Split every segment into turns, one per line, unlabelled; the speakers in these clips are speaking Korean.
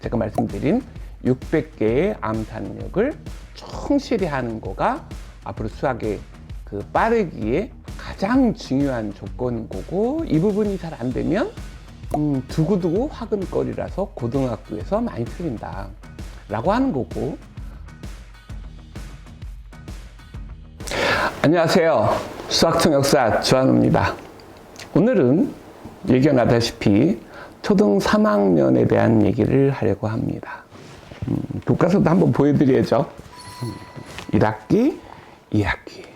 제가 말씀드린 600개의 암산력을 충실히 하는 거가 앞으로 수학의 그 빠르기에 가장 중요한 조건인 거고, 이 부분이 잘 안 되면 두고두고 화근거리라서 고등학교에서 많이 틀린다 라고 하는 거고. 안녕하세요, 수학통역사 주한우입니다. 오늘은 예견하다시피 초등 3학년에 대한 얘기를 하려고 합니다. 교과서도 한번 보여드려야죠. 1학기, 2학기.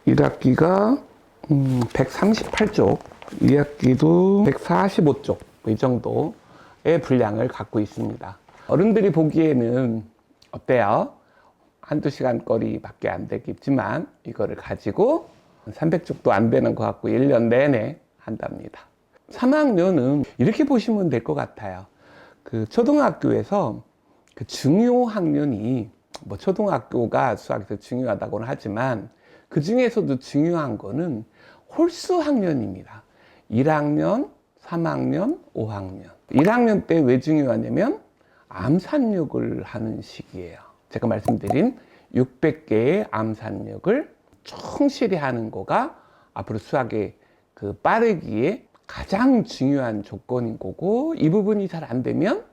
1학기가 138쪽, 2학기도 145쪽, 이 정도의 분량을 갖고 있습니다. 어른들이 보기에는 어때요? 한두 시간 거리밖에 안 되겠지만 이거를 가지고 300쪽도 안 되는 것 같고 1년 내내 한답니다. 3학년은 이렇게 보시면 될 것 같아요. 그 초등학교에서 그 중요 학년이, 뭐 초등학교가 수학에서 중요하다고는 하지만 그 중에서도 중요한 거는 홀수 학년입니다. 1학년, 3학년, 5학년. 1학년 때 왜 중요하냐면 암산력을 하는 시기예요. 제가 말씀드린 600개의 암산력을 충실히 하는 거가 앞으로 수학의 그 빠르기에 가장 중요한 조건인 거고, 이 부분이 잘 안 되면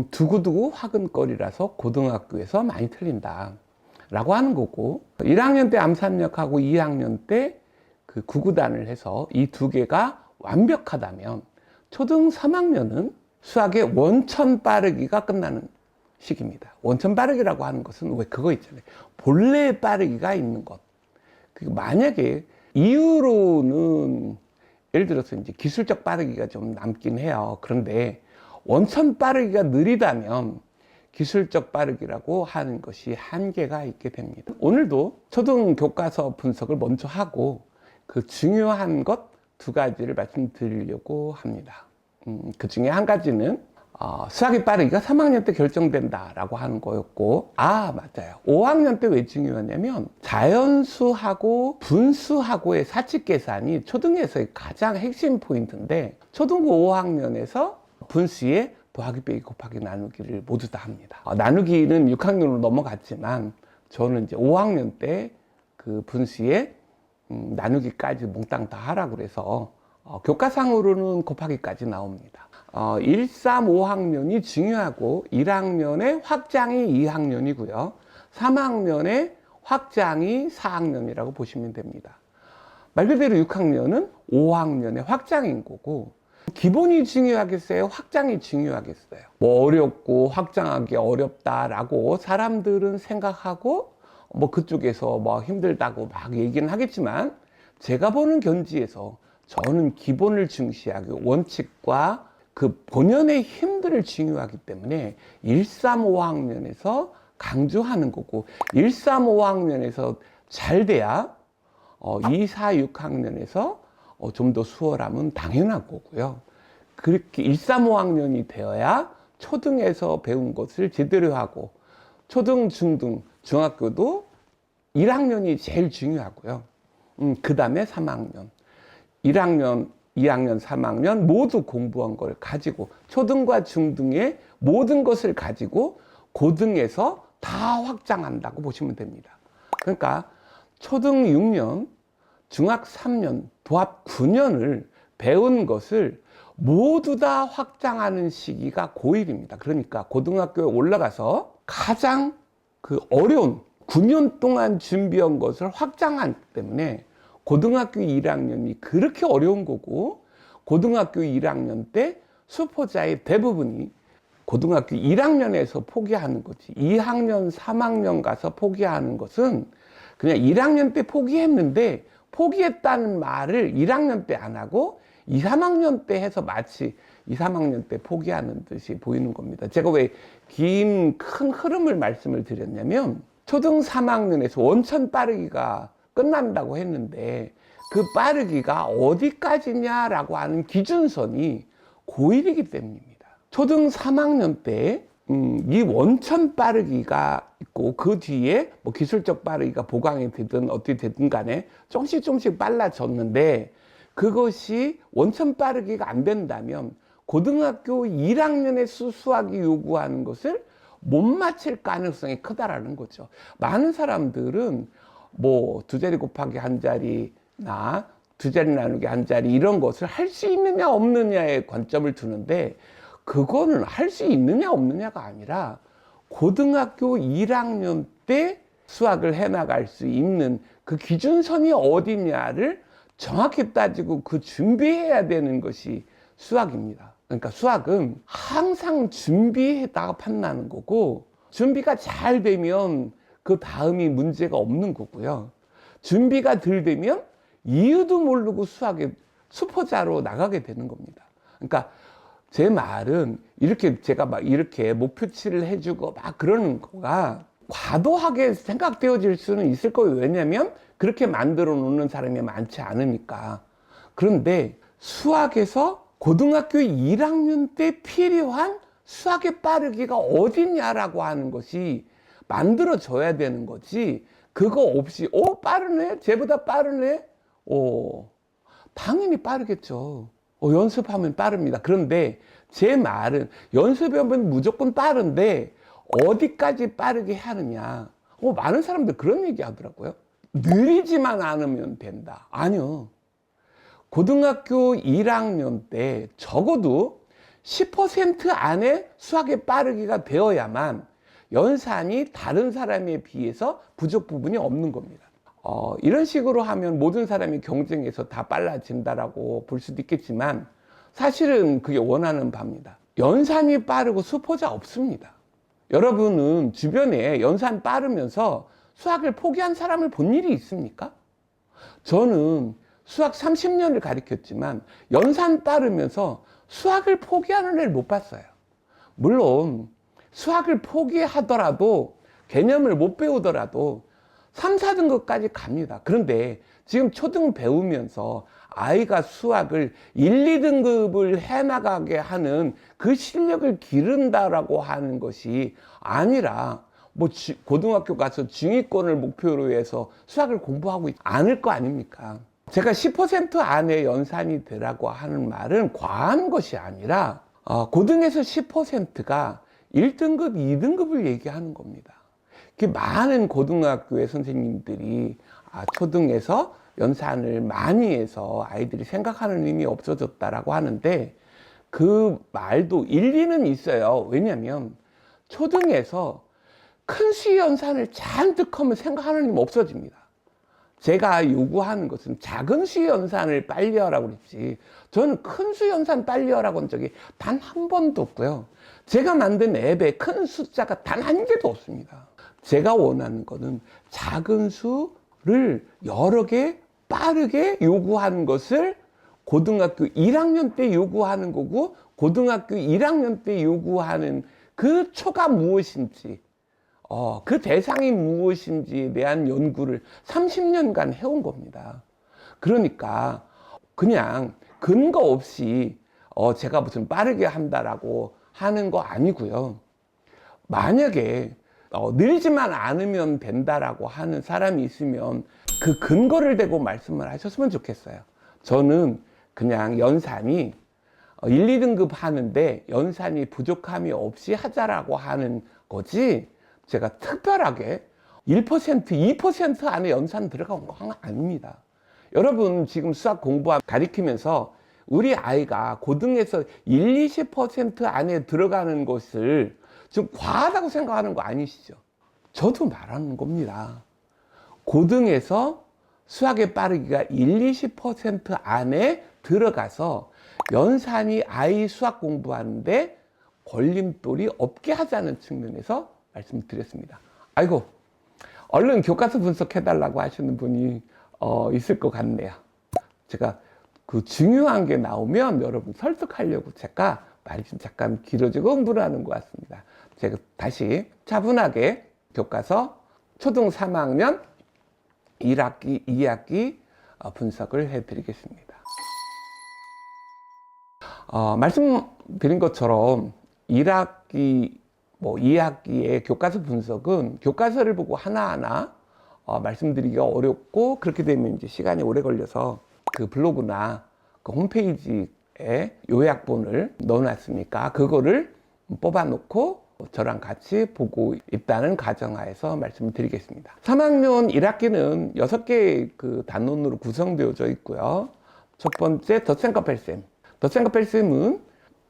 두고두고 화근거리라서 고등학교에서 많이 틀린다 라고 하는 거고, 1학년 때 암산력하고 2학년 때 그 구구단을 해서 이 두 개가 완벽하다면 초등 3학년은 수학의 원천 빠르기가 끝나는 시기입니다. 원천 빠르기라고 하는 것은 왜 그거 있잖아요. 본래 빠르기가 있는 것. 만약에 이유로는 예를 들어서 이제 기술적 빠르기가 좀 남긴 해요. 그런데 원천 빠르기가 느리다면 기술적 빠르기라고 하는 것이 한계가 있게 됩니다. 오늘도 초등 교과서 분석을 먼저 하고 그 중요한 것 두 가지를 말씀드리려고 합니다. 그 중에 한 가지는 수학의 빠르기가 3학년 때 결정된다라고 하는 거였고, 맞아요. 5학년 때 왜 중요하냐면 자연수하고 분수하고의 사칙 계산이 초등에서의 가장 핵심 포인트인데, 초등부 5학년에서 분수에 더하기 빼기 곱하기 나누기를 모두 다 합니다. 나누기는 6학년으로 넘어갔지만 저는 이제 5학년 때 그 분수에 나누기까지 몽땅 다 하라고 그래서 교과상으로는 곱하기까지 나옵니다. 1, 3, 5학년이 중요하고 1학년의 확장이 2학년이고요. 3학년의 확장이 4학년이라고 보시면 됩니다. 말 그대로 6학년은 5학년의 확장인 거고, 기본이 중요하겠어요? 확장이 중요하겠어요? 뭐 어렵고 확장하기 어렵다라고 사람들은 생각하고, 뭐 그쪽에서 뭐 힘들다고 막 얘기는 하겠지만, 제가 보는 견지에서 저는 기본을 중시하고 원칙과 그 본연의 힘들을 중요하기 때문에 1, 3, 5학년에서 강조하는 거고, 1, 3, 5학년에서 잘 돼야 2, 4, 6학년에서 좀 더 수월하면 당연한 거고요. 그렇게 1, 3, 5학년이 되어야 초등에서 배운 것을 제대로 하고, 초등, 중등, 중학교도 1학년이 제일 중요하고요. 그 다음에 3학년. 1학년, 2학년, 3학년 모두 공부한 걸 가지고, 초등과 중등의 모든 것을 가지고 고등에서 다 확장한다고 보시면 됩니다. 그러니까 초등 6년, 중학 3년, 도합 9년을 배운 것을 모두 다 확장하는 시기가 고1입니다. 그러니까 고등학교에 올라가서 가장 그 어려운 9년 동안 준비한 것을 확장하기 때문에 고등학교 1학년이 그렇게 어려운 거고, 고등학교 1학년 때 수포자의 대부분이 고등학교 1학년에서 포기하는 거지, 2학년, 3학년 가서 포기하는 것은 그냥 1학년 때 포기했는데 포기했다는 말을 1학년 때 안 하고 2, 3학년 때 해서 마치 2, 3학년 때 포기하는 듯이 보이는 겁니다. 제가 왜 긴 큰 흐름을 말씀을 드렸냐면, 초등 3학년에서 원천 빠르기가 끝난다고 했는데 그 빠르기가 어디까지냐라고 하는 기준선이 고1이기 때문입니다. 초등 3학년 때 이 원천 빠르기가 있고, 그 뒤에 뭐 기술적 빠르기가 보강이 되든 어떻게 되든 간에 조금씩 빨라졌는데, 그것이 원천 빠르기가 안 된다면 고등학교 1학년의 수학이 요구하는 것을 못 맞힐 가능성이 크다라는 거죠. 많은 사람들은 뭐 두 자리 곱하기 한 자리나 두 자리 나누기 한 자리 이런 것을 할 수 있느냐 없느냐에 관점을 두는데, 그거는 할 수 있느냐 없느냐가 아니라 고등학교 1학년 때 수학을 해나갈 수 있는 그 기준선이 어디냐를 정확히 따지고 그 준비해야 되는 것이 수학입니다. 그러니까 수학은 항상 준비에다가 판단하는 거고, 준비가 잘 되면 그 다음이 문제가 없는 거고요. 준비가 덜 되면 이유도 모르고 수학의 수포자로 나가게 되는 겁니다. 그러니까 제 말은 이렇게 제가 막 이렇게 목표치를 해주고 막 그러는 거가 과도하게 생각되어질 수는 있을 거예요. 왜냐면 그렇게 만들어 놓는 사람이 많지 않으니까. 그런데 수학에서 고등학교 1학년 때 필요한 수학의 빠르기가 어디냐라고 하는 것이 만들어져야 되는 거지, 그거 없이 빠르네? 쟤보다 빠르네? 당연히 빠르겠죠. 연습하면 빠릅니다. 그런데 제 말은 연습하면 무조건 빠른데 어디까지 빠르게 하느냐. 많은 사람들 그런 얘기 하더라고요. 느리지만 않으면 된다. 아니요. 고등학교 1학년 때 적어도 10% 안에 수학의 빠르기가 되어야만 연산이 다른 사람에 비해서 부족 부분이 없는 겁니다. 이런 식으로 하면 모든 사람이 경쟁에서 다 빨라진다라고 볼 수도 있겠지만 사실은 그게 원하는 바입니다. 연산이 빠르고 수포자 없습니다. 여러분은 주변에 연산 빠르면서 수학을 포기한 사람을 본 일이 있습니까? 저는 수학 30년을 가르쳤지만 연산 빠르면서 수학을 포기하는 애를 못 봤어요. 물론 수학을 포기하더라도 개념을 못 배우더라도 3, 4등급까지 갑니다. 그런데 지금 초등 배우면서 아이가 수학을 1, 2등급을 해나가게 하는 그 실력을 기른다라고 하는 것이 아니라 뭐 고등학교 가서 중위권을 목표로 해서 수학을 공부하고 있지 않을 거 아닙니까? 제가 10% 안에 연산이 되라고 하는 말은 과한 것이 아니라 고등에서 10%가 1등급, 2등급을 얘기하는 겁니다. 많은 고등학교의 선생님들이 초등에서 연산을 많이 해서 아이들이 생각하는 힘이 없어졌다라고 하는데 그 말도 일리는 있어요. 왜냐하면 초등에서 큰 수 연산을 잔뜩 하면 생각하는 힘이 없어집니다. 제가 요구하는 것은 작은 수 연산을 빨리 하라고 그랬지, 저는 큰 수 연산 빨리 하라고 한 적이 단 한 번도 없고요. 제가 만든 앱에 큰 숫자가 단 한 개도 없습니다. 제가 원하는 거는 작은 수를 여러 개 빠르게 요구하는 것을 고등학교 1학년 때 요구하는 거고, 고등학교 1학년 때 요구하는 그 초가 무엇인지, 그 대상이 무엇인지에 대한 연구를 30년간 해온 겁니다. 그러니까 그냥 근거 없이 제가 무슨 빠르게 한다라고 하는 거 아니고요. 만약에 늘지만 않으면 된다라고 하는 사람이 있으면 그 근거를 대고 말씀을 하셨으면 좋겠어요. 저는 그냥 연산이 1, 2등급 하는데 연산이 부족함이 없이 하자라고 하는 거지, 제가 특별하게 1%, 2% 안에 연산 들어간 건 아닙니다. 여러분 지금 수학 가르치면서 우리 아이가 고등에서 1, 20% 안에 들어가는 것을 좀 과하다고 생각하는 거 아니시죠? 저도 말하는 겁니다. 고등에서 수학의 빠르기가 1, 20% 안에 들어가서 연산이 아이 수학 공부하는데 걸림돌이 없게 하자는 측면에서 말씀드렸습니다. 아이고, 얼른 교과서 분석해달라고 하시는 분이 있을 것 같네요. 제가 그 중요한 게 나오면 여러분 설득하려고 제가 말이 좀 잠깐 길어지고 흥분하는 것 같습니다. 제가 다시 차분하게 교과서 초등 3학년 1학기, 2학기 분석을 해드리겠습니다. 말씀드린 것처럼 1학기, 2학기의 교과서 분석은 교과서를 보고 하나하나 말씀드리기가 어렵고, 그렇게 되면 이제 시간이 오래 걸려서 그 블로그나 그 홈페이지 요약본을 넣어놨으니까 그거를 뽑아놓고 저랑 같이 보고 있다는 가정하에서 말씀을 드리겠습니다. 3학년 1학기는 6개의 그 단원으로 구성되어져 있고요. 첫 번째 덧셈과 뺄셈은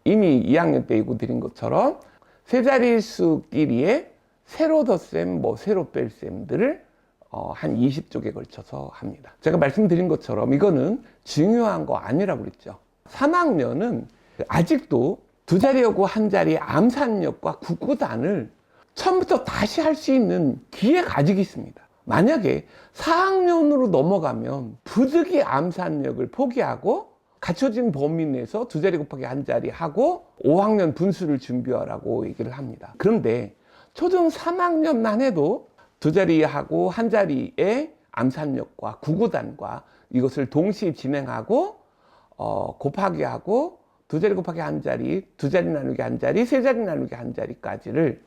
이미 2학년 때 예고 드린 것처럼 세 자릿수끼리의 세로 덧셈, 세로 뺄셈들을 한 20쪽에 걸쳐서 합니다. 제가 말씀드린 것처럼 이거는 중요한 거 아니라고 그랬죠. 3학년은 아직도 두 자리하고 한 자리 암산력과 구구단을 처음부터 다시 할 수 있는 기회가 아직 있습니다. 만약에 4학년으로 넘어가면 부득이 암산력을 포기하고 갖춰진 범위 내에서 두 자리 곱하기 한 자리 하고 5학년 분수를 준비하라고 얘기를 합니다. 그런데 초등 3학년만 해도 두 자리하고 한 자리의 암산력과 구구단과 이것을 동시에 진행하고 곱하기 하고 두 자리 곱하기 한 자리, 두 자리 나누기 한 자리, 세 자리 나누기 한 자리까지를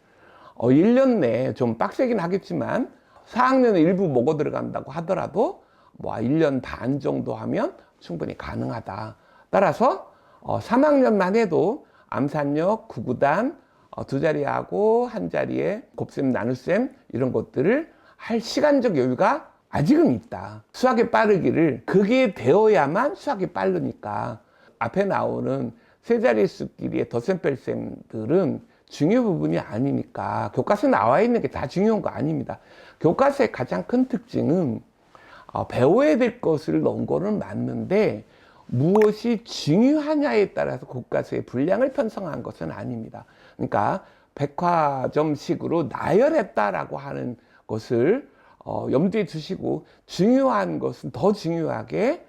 1년 내에 좀 빡세긴 하겠지만 4학년에 일부 먹어 들어간다고 하더라도 1년 반 정도 하면 충분히 가능하다. 따라서 3학년만 해도 암산력, 구구단, 두 자리하고 한 자리에 곱셈, 나눗셈 이런 것들을 할 시간적 여유가 아직은 있다. 수학의 빠르기를 그게 되어야만 수학이 빠르니까 앞에 나오는 세 자릿수끼리의 덧셈 뺄셈들은 중요 부분이 아니니까 교과서에 나와 있는 게 다 중요한 거 아닙니다. 교과서의 가장 큰 특징은 배워야 될 것을 넣은 거는 맞는데 무엇이 중요하냐에 따라서 교과서의 분량을 편성한 것은 아닙니다. 그러니까 백화점식으로 나열했다라고 하는 것을 염두에 두시고 중요한 것은 더 중요하게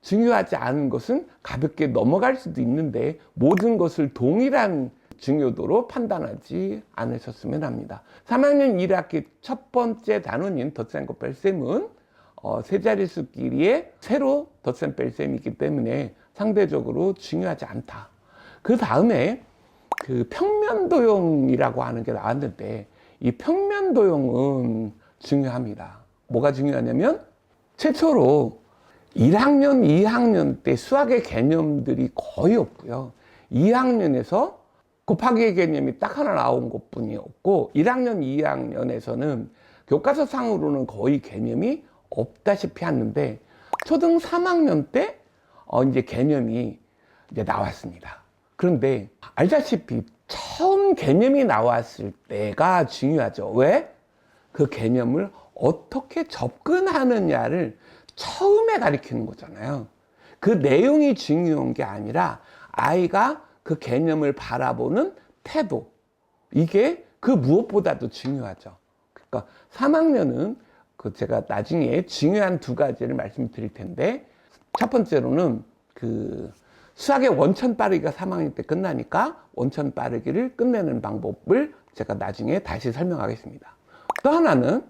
중요하지 않은 것은 가볍게 넘어갈 수도 있는데 모든 것을 동일한 중요도로 판단하지 않으셨으면 합니다. 3학년 1학기 첫 번째 단원인 덧셈과 뺄셈은 세 자릿수끼리의 세로 덧셈 뺄셈이기 때문에 상대적으로 중요하지 않다. 그 다음에 그 평면도형이라고 하는 게 나왔는데 이 평면도형은 중요합니다. 뭐가 중요하냐면 최초로 1학년, 2학년 때 수학의 개념들이 거의 없고요. 2학년에서 곱하기의 개념이 딱 하나 나온 것 뿐이 없고 1학년, 2학년에서는 교과서 상으로는 거의 개념이 없다시피 하는데 초등 3학년 때 이제 개념이 이제 나왔습니다. 그런데 알다시피 처음 개념이 나왔을 때가 중요하죠. 왜? 그 개념을 어떻게 접근하느냐를 처음에 가르치는 거잖아요. 그 내용이 중요한 게 아니라 아이가 그 개념을 바라보는 태도, 이게 그 무엇보다도 중요하죠. 그러니까 3학년은 제가 나중에 중요한 두 가지를 말씀드릴 텐데 첫 번째로는 그 수학의 원천 빠르기가 3학년 때 끝나니까 원천 빠르기를 끝내는 방법을 제가 나중에 다시 설명하겠습니다. 또 하나는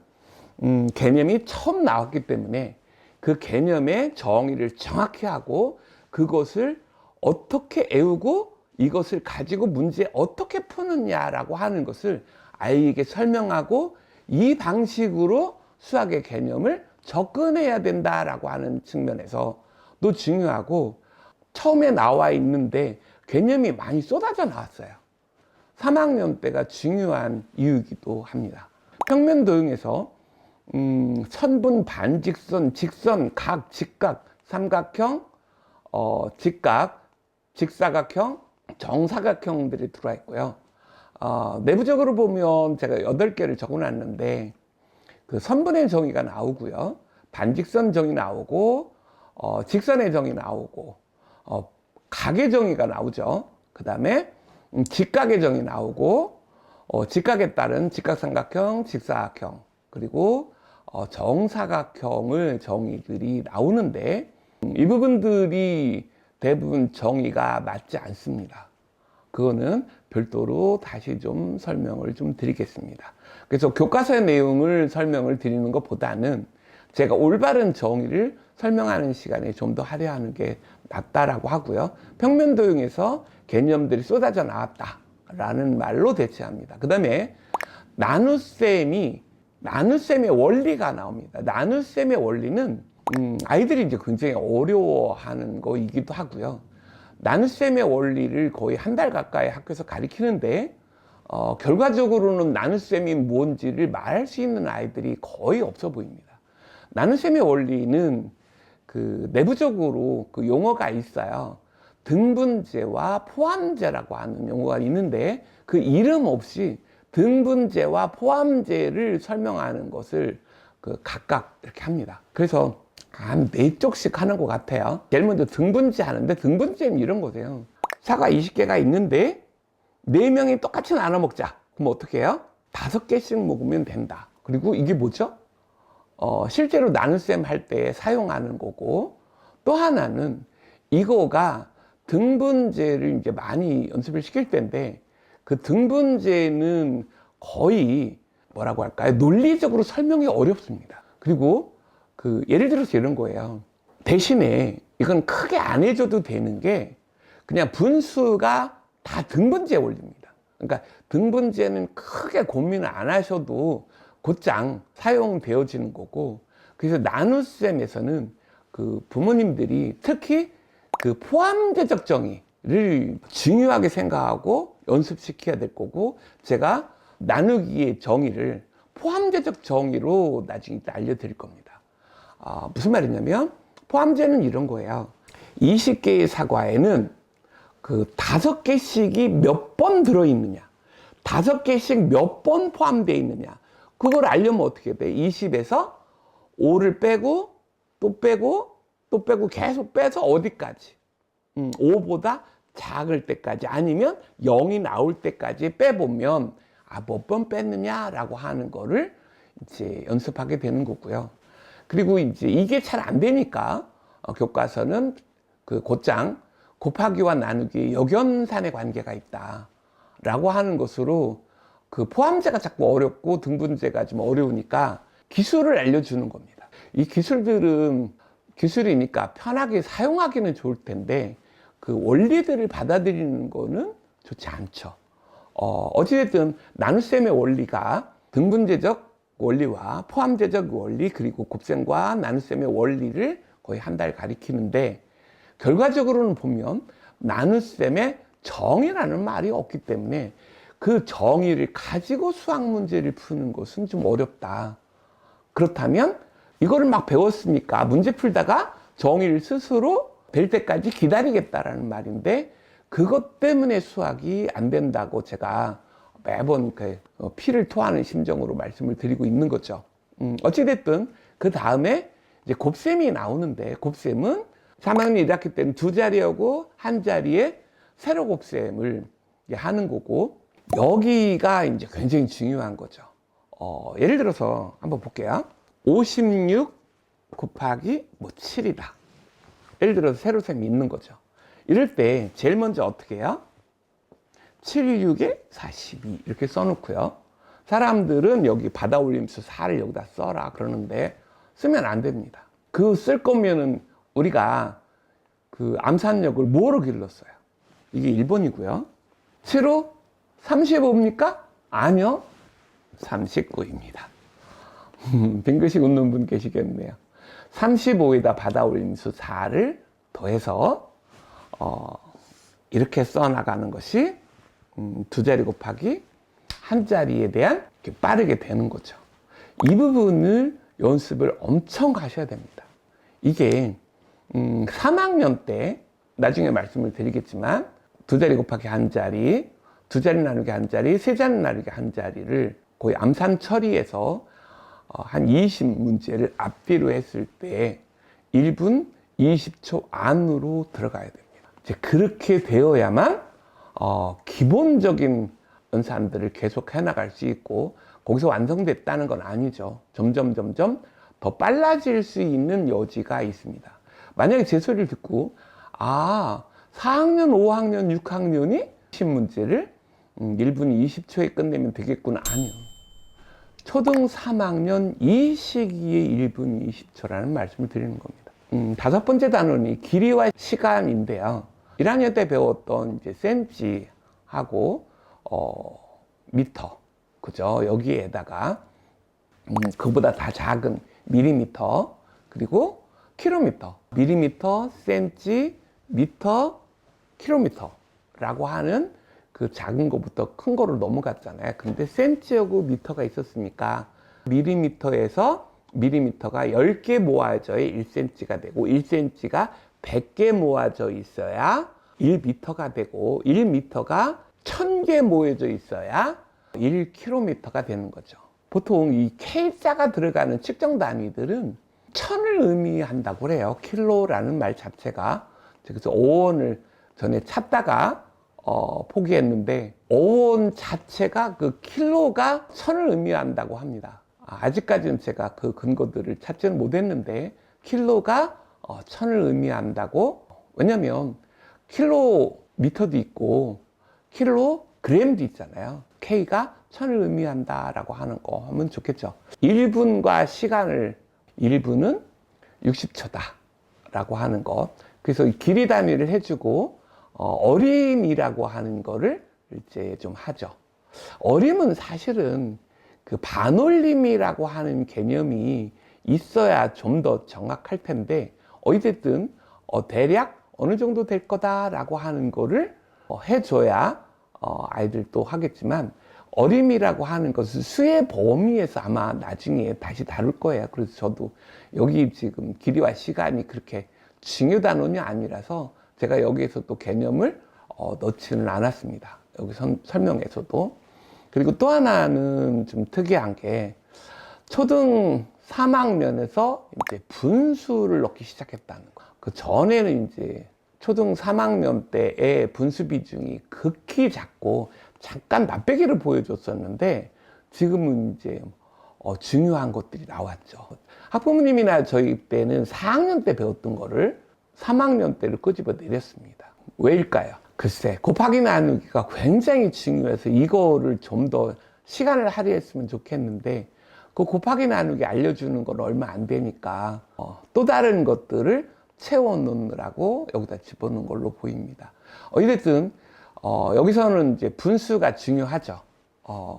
개념이 처음 나왔기 때문에 그 개념의 정의를 정확히 하고 그것을 어떻게 애우고 이것을 가지고 문제 어떻게 푸느냐라고 하는 것을 아이에게 설명하고 이 방식으로 수학의 개념을 접근해야 된다라고 하는 측면에서도 중요하고 처음에 나와 있는데 개념이 많이 쏟아져 나왔어요. 3학년 때가 중요한 이유이기도 합니다. 평면도형에서 선분, 반직선, 직선, 각, 직각, 삼각형, 직각, 직사각형, 정사각형들이 들어와 있고요. 내부적으로 보면 제가 8개를 적어놨는데 그 선분의 정의가 나오고요. 반직선 정의 나오고 직선의 정의 나오고 각의 정의가 나오죠. 그 다음에 직각의 정의 나오고 직각에 따른 직각삼각형, 직사각형 그리고 정사각형의 정의들이 나오는데 이 부분들이 대부분 정의가 맞지 않습니다. 그거는 별도로 다시 좀 설명을 좀 드리겠습니다. 그래서 교과서의 내용을 설명을 드리는 것보다는 제가 올바른 정의를 설명하는 시간에 좀 더 할애하는 게 낫다라고 하고요. 평면도형에서 개념들이 쏟아져 나왔다라는 말로 대체합니다. 그 다음에 나눗셈의 원리가 나옵니다. 나눗셈의 원리는 아이들이 이제 굉장히 어려워하는 거이기도 하고요. 나눗셈의 원리를 거의 한 달 가까이 학교에서 가르치는데 결과적으로는 나눗셈이 뭔지를 말할 수 있는 아이들이 거의 없어 보입니다. 나눗셈의 원리는 그 내부적으로 그 용어가 있어요. 등분제와 포함제라고 하는 용어가 있는데 그 이름 없이 등분제와 포함제를 설명하는 것을 그 각각 이렇게 합니다. 그래서 한 4쪽씩 하는 것 같아요. 제일 먼저 등분제 하는데 등분제는 이런 거세요. 사과 20개가 있는데 4명이 똑같이 나눠 먹자. 그럼 어떻게 해요? 5개씩 먹으면 된다. 그리고 이게 뭐죠? 실제로 나눗셈 할 때 사용하는 거고, 또 하나는 이거가 등분제를 이제 많이 연습을 시킬 텐데 그 등분제는 거의 뭐라고 할까요? 논리적으로 설명이 어렵습니다. 그리고 그 예를 들어서 이런 거예요. 대신에 이건 크게 안 해줘도 되는 게 그냥 분수가 다 등분제 원리입니다. 그러니까 등분제는 크게 고민을 안 하셔도 곧장 사용되어지는 거고, 그래서 나눗셈에서는 그 부모님들이 특히 그 포함제적 정의를 중요하게 생각하고 연습시켜야 될 거고, 제가 나누기의 정의를 포함제적 정의로 나중에 알려드릴 겁니다. 무슨 말이냐면 포함제는 이런 거예요. 20개의 사과에는 그 5개씩이 몇 번 들어있느냐, 5개씩 몇 번 포함되어 있느냐, 그걸 알려면 어떻게 돼? 20에서 5를 빼고 또 빼고 또 빼고 계속 빼서 어디까지? 5보다 작을 때까지, 아니면 0이 나올 때까지 빼보면 몇 번 뺐느냐라고 하는 거를 이제 연습하게 되는 거고요. 그리고 이제 이게 잘 안 되니까 교과서는 그 곧장 곱하기와 나누기 역연산의 관계가 있다라고 하는 것으로 그 포함제가 자꾸 어렵고 등분제가 좀 어려우니까 기술을 알려주는 겁니다. 이 기술이니까 편하게 사용하기는 좋을 텐데 그 원리들을 받아들이는 거는 좋지 않죠. 어찌됐든 나눗셈의 원리가 등분제적 원리와 포함제적 원리, 그리고 곱셈과 나눗셈의 원리를 거의 한 달 가리키는데, 결과적으로는 보면 나눗셈의 정의라는 말이 없기 때문에 그 정의를 가지고 수학 문제를 푸는 것은 좀 어렵다. 그렇다면 이거를 막 배웠으니까 문제 풀다가 정의를 스스로 될 때까지 기다리겠다라는 말인데, 그것 때문에 수학이 안 된다고 제가 매번 피를 토하는 심정으로 말씀을 드리고 있는 거죠. 어찌됐든 그 다음에 이제 곱셈이 나오는데, 곱셈은 3학년 1학기 때는 2자리하고 1자리에 세로 곱셈을 하는 거고, 여기가 이제 굉장히 중요한 거죠. 예를 들어서 한번 볼게요. 56 곱하기 7이다. 예를 들어서 세로셈이 있는 거죠. 이럴 때 제일 먼저 어떻게 해요? 76에 42 이렇게 써놓고요. 사람들은 여기 받아올림수 4를 여기다 써라 그러는데 쓰면 안 됩니다. 그 쓸 거면은 우리가 그 암산력을 뭐로 길렀어요? 이게 1번이고요. 7호 35입니까? 아니요. 39입니다. 빙글씩 웃는 분 계시겠네요. 35에다 받아올림수 4를 더해서 이렇게 써나가는 것이 2자리 곱하기 1자리에 대한 빠르게 되는 거죠. 이 부분을 연습을 엄청 하셔야 됩니다. 이게 3학년 때 나중에 말씀을 드리겠지만 2자리 곱하기 1자리, 2자리 나누기 1자리, 3자리 나누기 1자리를 거의 암산 처리해서 한 20문제를 앞뒤로 했을 때 1분 20초 안으로 들어가야 됩니다. 이제 그렇게 되어야만 기본적인 연산들을 계속 해나갈 수 있고, 거기서 완성됐다는 건 아니죠. 점점 더 빨라질 수 있는 여지가 있습니다. 만약에 제 소리를 듣고 4학년, 5학년, 6학년이 10문제를 1분 20초에 끝내면 되겠구나. 아니요. 초등 3학년 이 시기에 1분 20초라는 말씀을 드리는 겁니다. 5번째 단원이 길이와 시간인데요. 1학년 때 배웠던 이제 센치하고 미터, 그죠? 여기에다가 그보다 다 작은 밀리미터, 그리고 킬로미터, 밀리미터, 센치, 미터, 킬로미터라고 하는 그 작은 거부터 큰 거로 넘어갔잖아요. 근데 센치하고 미터가 있었으니까 밀리미터에서 밀리미터가 10개 모아져야 1cm가 되고 1cm가 100개 모아져 있어야 1미터가 되고 1미터가 1000개 모여져 있어야 1km가 되는 거죠. 보통 이 K자가 들어가는 측정 단위들은 천을 의미한다고 그래요. 킬로라는 말 자체가. 그래서 오원을 전에 찾다가 포기했는데 오원 자체가 그 킬로가 천을 의미한다고 합니다. 아직까지는 제가 그 근거들을 찾지는 못했는데 킬로가 천을 의미한다고. 왜냐면 킬로미터도 있고 킬로그램도 있잖아요. K가 천을 의미한다라고 하는 거 하면 좋겠죠. 1분과 시간을 1분은 60초다 라고 하는 것. 그래서 길이 단위를 해주고 어림이라고 하는 거를 이제 좀 하죠. 어림은 사실은 그 반올림이라고 하는 개념이 있어야 좀 더 정확할 텐데 어찌됐든 대략 어느 정도 될 거다라고 하는 거를 해줘야 아이들도 하겠지만 어림이라고 하는 것은 수의 범위에서 아마 나중에 다시 다룰 거예요. 그래서 저도 여기 지금 길이와 시간이 그렇게 중요 단원이 아니라서 제가 여기에서 또 개념을 넣지는 않았습니다. 여기 설명에서도. 그리고 또 하나는 좀 특이한 게 초등 3학년에서 이제 분수를 넣기 시작했다는 거. 그 전에는 이제 초등 3학년 때의 분수 비중이 극히 작고 잠깐 맛배기를 보여줬었는데 지금은 이제 중요한 것들이 나왔죠. 학부모님이나 저희 때는 4학년 때 배웠던 거를 3학년 때를 끄집어 내렸습니다. 왜일까요? 글쎄, 곱하기 나누기가 굉장히 중요해서 이거를 좀 더 시간을 할애했으면 좋겠는데 그 곱하기 나누기 알려주는 건 얼마 안 되니까 또 다른 것들을 채워놓느라고 여기다 집어넣은 걸로 보입니다. 어쨌든 여기서는 이제 분수가 중요하죠.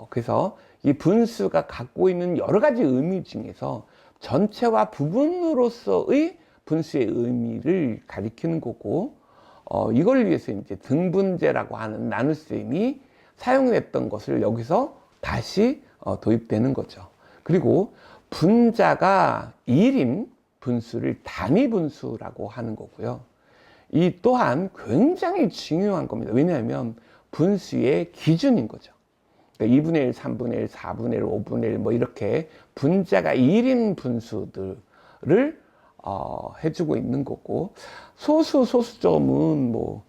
그래서 이 분수가 갖고 있는 여러 가지 의미 중에서 전체와 부분으로서의 분수의 의미를 가리키는 거고, 이걸 위해서 이제 등분제라고 하는 나눗셈이 사용했던 것을 여기서 다시 도입되는 거죠. 그리고 분자가 1인 분수를 단위 분수라고 하는 거고요. 이 또한 굉장히 중요한 겁니다. 왜냐하면 분수의 기준인 거죠. 그러니까 2분의 1, 3분의 1, 4분의 1, 5분의 1 뭐 이렇게 분자가 1인 분수들을 해주고 있는 거고, 소수점은 뭐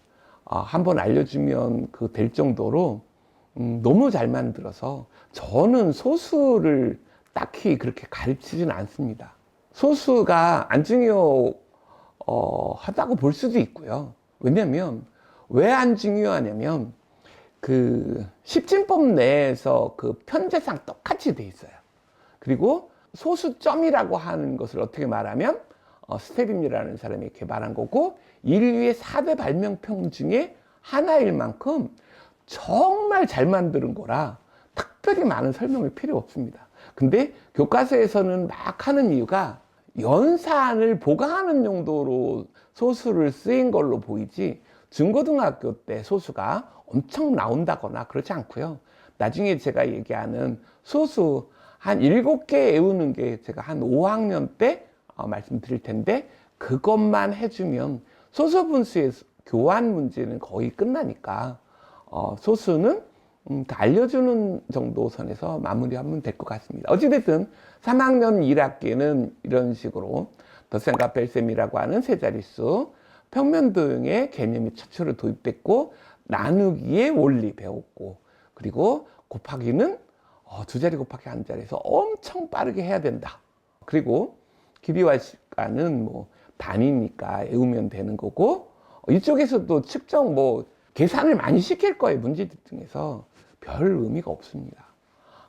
한번 알려주면 그 될 정도로 너무 잘 만들어서 저는 소수를 딱히 그렇게 가르치지는 않습니다. 소수가 안 중요하다고 볼 수도 있고요. 왜냐면 왜 안 중요하냐면 그 십진법 내에서 그 편제상 똑같이 돼 있어요. 그리고 소수점이라고 하는 것을 어떻게 말하면 스테빈이라는 사람이 개발한 거고 인류의 4대 발명품 중에 하나일 만큼 정말 잘 만드는 거라 특별히 많은 설명이 필요 없습니다. 근데 교과서에서는 막 하는 이유가 연산을 보강하는 용도로 소수를 쓰인 걸로 보이지 중고등학교 때 소수가 엄청 나온다거나 그렇지 않고요. 나중에 제가 얘기하는 소수 한 7개 외우는 게 제가 한 5학년 때 말씀드릴 텐데 그것만 해주면 소수분수의 교환 문제는 거의 끝나니까 소수는 다 알려주는 정도 선에서 마무리하면 될 것 같습니다. 어찌됐든 3학년 1학기는 이런 식으로 덧셈과 뺄셈이라고 하는 세 자릿수, 평면도형의 개념이 최초로 도입됐고 나누기의 원리 배웠고, 그리고 곱하기는 두 자리 곱하기 한 자리에서 엄청 빠르게 해야 된다. 그리고 길이와 시간은 뭐 단위니까 외우면 되는 거고, 이쪽에서도 측정 뭐 계산을 많이 시킬 거예요. 문제집 중에서 별 의미가 없습니다.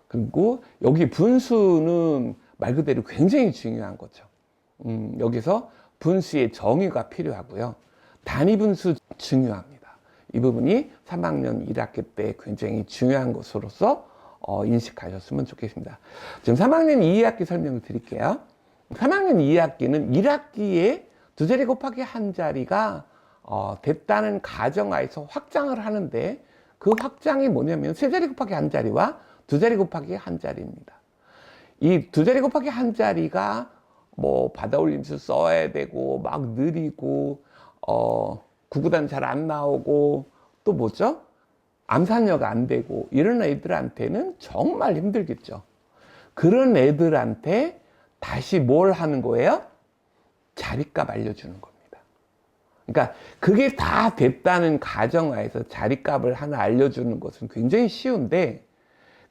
그리고 여기 분수는 말 그대로 굉장히 중요한 거죠. 여기서 분수의 정의가 필요하고요. 단위 분수 중요합니다. 이 부분이 3학년 1학기 때 굉장히 중요한 것으로서 인식하셨으면 좋겠습니다. 지금 3학년 2학기 설명을 드릴게요. 3학년 2학기는 1학기에 두 자리 곱하기 한 자리가 됐다는 가정하에서 확장을 하는데 그 확장이 뭐냐면 세 자리 곱하기 한 자리와 두 자리 곱하기 한 자리입니다. 이 두 자리 곱하기 한 자리가 뭐 받아올림수 써야 되고 막 느리고 구구단 잘 안 나오고 또 뭐죠? 암산여가 안 되고 이런 애들한테는 정말 힘들겠죠. 그런 애들한테 다시 뭘 하는 거예요? 자리값 알려주는 겁니다. 그러니까 그게 다 됐다는 가정하에서 자리값을 하나 알려주는 것은 굉장히 쉬운데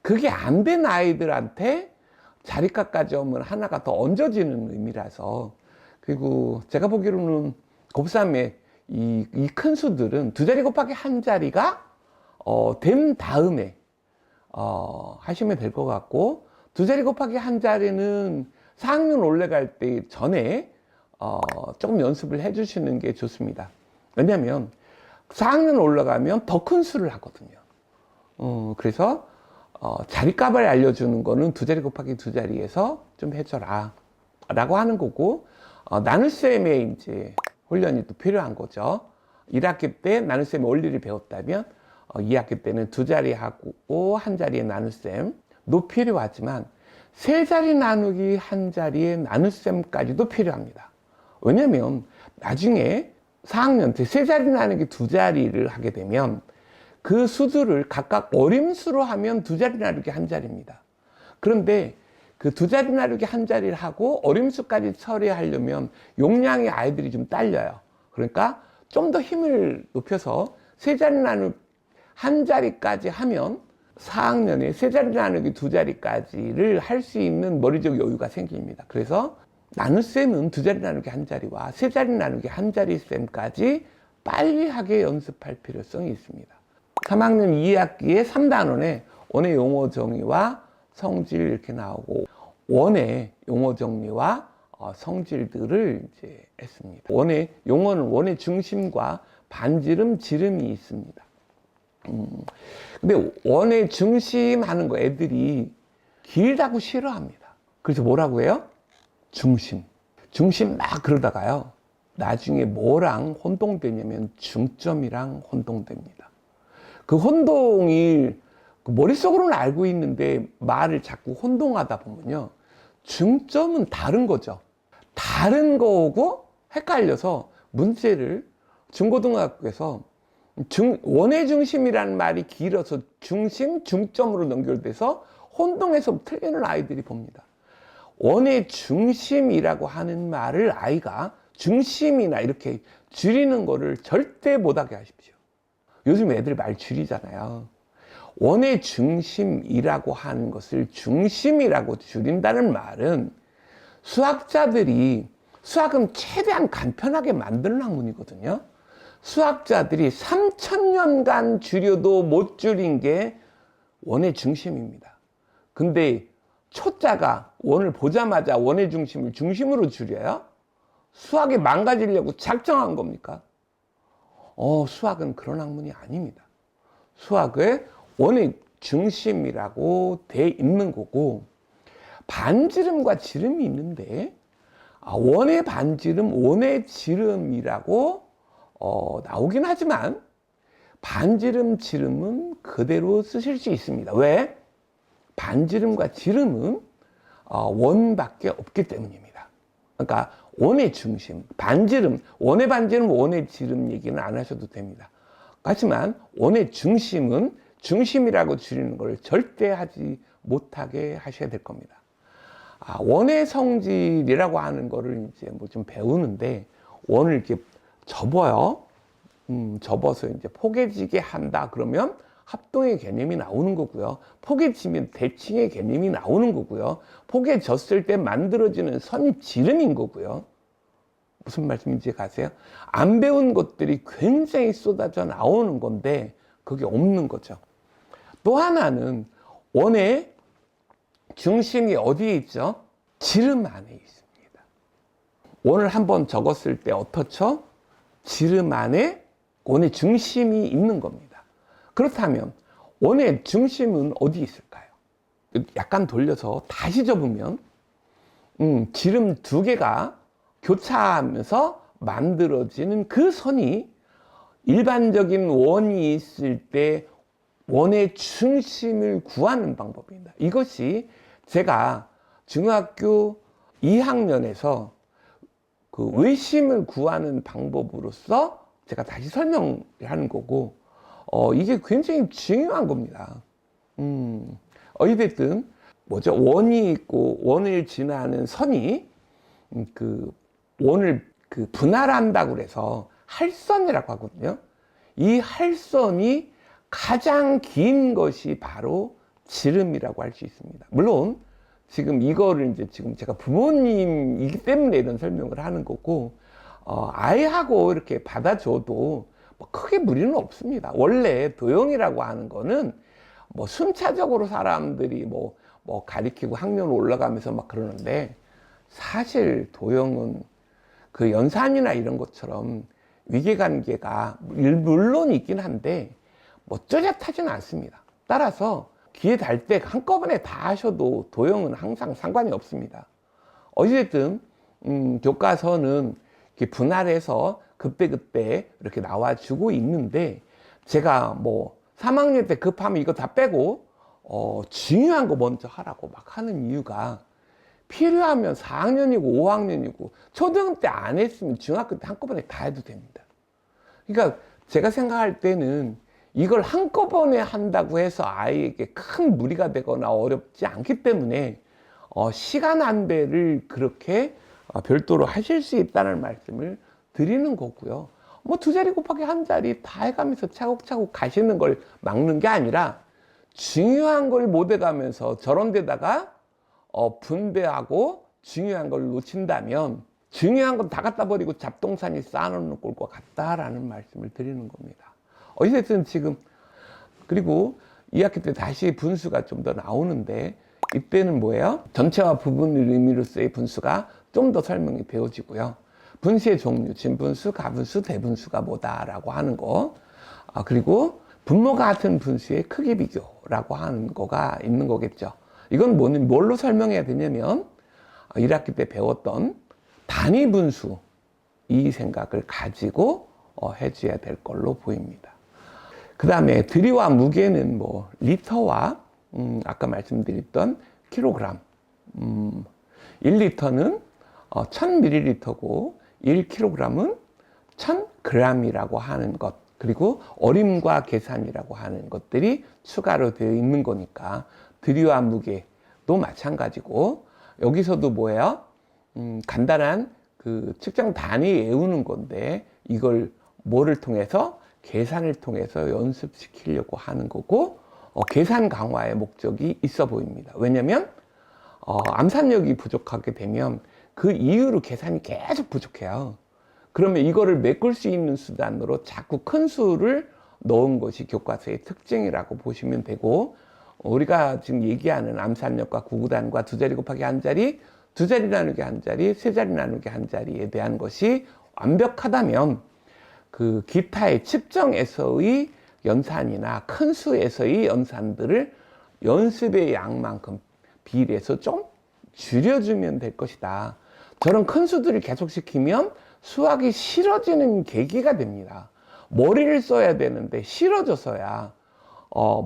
그게 안 된 아이들한테 자리값까지 오면 하나가 더 얹어지는 의미라서 그리고 제가 보기로는 곱삼의 이 큰 수들은 두 자리 곱하기 한 자리가 된 다음에 하시면 될 것 같고 두 자리 곱하기 한 자리는 4학년 올라갈 때 전에 조금 연습을 해 주시는 게 좋습니다. 왜냐하면 4학년 올라가면 더 큰 수를 하거든요. 그래서 자리값을 알려주는 거는 두 자리 곱하기 두 자리에서 좀 해줘라 라고 하는 거고 나눗셈에 이제 훈련이 또 필요한 거죠. 1학기 때 나눗셈의 원리를 배웠다면 2학기 때는 두 자리 하고 한 자리의 나눗셈도 필요하지만 세 자리 나누기 한 자리의 나눗셈까지도 필요합니다. 왜냐면 나중에 4학년 때 세 자리 나누기 두 자리를 하게 되면 그 수들을 각각 어림수로 하면 두 자리 나누기 한 자리입니다. 그런데 그 두 자리 나누기 한 자리를 하고 어림수까지 처리하려면 용량의 아이들이 좀 딸려요. 그러니까 좀 더 힘을 높여서 세 자리 나누기 한 자리까지 하면 4학년에 세 자리 나누기 두 자리까지를 할 수 있는 머리적 여유가 생깁니다. 그래서 나눗셈은 두 자리 나누기 한 자리와 세 자리 나누기 한 자리 셈까지 빨리 하게 연습할 필요성이 있습니다. 3학년 2학기에 3단원에 원의 용어 정의와 성질 이렇게 나오고 원의 용어 정리와 성질들을 이제 했습니다. 원의 용어는 원의 중심과 반지름, 지름이 있습니다. 근데 원의 중심 하는 거 애들이 길다고 싫어합니다. 그래서 뭐라고 해요? 중심. 중심 막 그러다가요. 나중에 뭐랑 혼동되냐면 중점이랑 혼동됩니다. 그 혼동이 머릿속으로는 알고 있는데 말을 자꾸 혼동하다 보면요. 중점은 다른 거죠. 다른 거고 헷갈려서 문제를 중고등학교에서 원의 중심이라는 말이 길어서 중심, 중점으로 연결돼서 혼동해서 틀리는 아이들이 봅니다. 원의 중심이라고 하는 말을 아이가 중심이나 이렇게 줄이는 거를 절대 못하게 하십시오. 요즘 애들 말 줄이잖아요. 원의 중심이라고 하는 것을 중심이라고 줄인다는 말은 수학자들이 수학은 최대한 간편하게 만드는 학문이거든요. 수학자들이 3000년간 줄여도 못 줄인 게 원의 중심입니다. 근데 초자가 원을 보자마자 원의 중심을 중심으로 줄여요? 수학이 망가지려고 작정한 겁니까? 수학은 그런 학문이 아닙니다. 수학의 원의 중심이라고 돼 있는 거고 반지름과 지름이 있는데 원의 반지름, 원의 지름이라고 나오긴 하지만 반지름, 지름은 그대로 쓰실 수 있습니다. 왜? 반지름과 지름은 원밖에 없기 때문입니다. 그러니까 원의 중심, 반지름, 원의 반지름, 원의 지름 얘기는 안 하셔도 됩니다. 하지만 원의 중심은 중심이라고 줄이는 걸 절대 하지 못하게 하셔야 될 겁니다. 원의 성질이라고 하는 거를 이제 뭐 좀 배우는데 원을 이렇게 접어요. 접어서 이제 포개지게 한다 그러면 합동의 개념이 나오는 거고요. 포개지면 대칭의 개념이 나오는 거고요. 포개졌을 때 만들어지는 선이 지름인 거고요. 무슨 말씀인지 가세요? 안 배운 것들이 굉장히 쏟아져 나오는 건데 그게 없는 거죠. 또 하나는 원의 중심이 어디에 있죠? 지름 안에 있습니다. 원을 한번 적었을 때 어떻죠? 지름 안에 원의 중심이 있는 겁니다. 그렇다면 원의 중심은 어디 있을까요? 약간 돌려서 다시 접으면 지름 두 개가 교차하면서 만들어지는 그 선이 일반적인 원이 있을 때 원의 중심을 구하는 방법입니다. 이것이 제가 중학교 2학년에서 그 외심을 구하는 방법으로서 제가 다시 설명을 하는 거고, 이게 굉장히 중요한 겁니다. 어찌됐든, 원이 있고, 원을 지나는 선이, 그, 원을 분할한다고 그래서 할선이라고 하거든요. 이 할선이 가장 긴 것이 바로 지름이라고 할 수 있습니다. 물론, 지금 이거를 지금 제가 부모님이기 때문에 이런 설명을 하는 거고, 아이하고 이렇게 받아줘도 뭐 크게 무리는 없습니다. 원래 도형이라고 하는 거는 뭐 순차적으로 사람들이 뭐 가리키고 학년 올라가면서 막 그러는데, 사실 도형은 그 연산이나 이런 것처럼 위계관계가 물론 있긴 한데 뭐 뚜렷하지는 않습니다. 따라서 기회 달 때 한꺼번에 다 하셔도 도형은 항상 상관이 없습니다. 어찌됐든 교과서는 이렇게 분할해서 그때그때 이렇게 나와주고 있는데, 제가 뭐 3학년 때 급하면 이거 다 빼고 중요한 거 먼저 하라고 막 하는 이유가, 필요하면 4학년이고 5학년이고 초등학교 때 안 했으면 중학교 때 한꺼번에 다 해도 됩니다. 그러니까 제가 생각할 때는 이걸 한꺼번에 한다고 해서 아이에게 큰 무리가 되거나 어렵지 않기 때문에 시간 안배를 그렇게 별도로 하실 수 있다는 말씀을 드리는 거고요. 뭐 두 자리 곱하기 한 자리 다 해가면서 차곡차곡 가시는 걸 막는 게 아니라, 중요한 걸 못 해가면서 저런 데다가 분배하고 중요한 걸 놓친다면 중요한 건 다 갖다 버리고 잡동사니 쌓아놓는 꼴과 같다라는 말씀을 드리는 겁니다. 어쨌든 지금, 그리고 2학기 때 다시 분수가 좀 더 나오는데, 이때는 뭐예요? 전체와 부분을 의미로서의 분수가 좀 더 설명이 배워지고요. 분수의 종류, 진분수, 가분수, 대분수가 뭐다라고 하는 거, 그리고 분모가 같은 분수의 크기 비교라고 하는 거가 있는 거겠죠. 이건 뭘로 설명해야 되냐면, 1학기 때 배웠던 단위 분수, 이 생각을 가지고 해줘야 될 걸로 보입니다. 그 다음에 들이와 무게는 뭐 리터와 아까 말씀드렸던 킬로그램, 1리터는 1000ml고 1kg은 1000g이라고 하는 것, 그리고 어림과 계산이라고 하는 것들이 추가로 되어 있는 거니까 들이와 무게도 마찬가지고, 여기서도 뭐예요? 간단한 그 측정 단위 외우는 건데, 이걸 뭐를 통해서? 계산을 통해서 연습시키려고 하는 거고, 계산 강화의 목적이 있어 보입니다. 왜냐면 암산력이 부족하게 되면 그 이후로 계산이 계속 부족해요. 그러면 이거를 메꿀 수 있는 수단으로 자꾸 큰 수를 넣은 것이 교과서의 특징이라고 보시면 되고, 우리가 지금 얘기하는 암산력과 구구단과 두 자리 곱하기 한 자리, 두 자리 나누기 한 자리, 세 자리 나누기 한 자리에 대한 것이 완벽하다면, 그 기타의 측정에서의 연산이나 큰 수에서의 연산들을 연습의 양만큼 비례해서 좀 줄여주면 될 것이다. 저런 큰 수들을 계속 시키면 수학이 싫어지는 계기가 됩니다. 머리를 써야 되는데 싫어져서야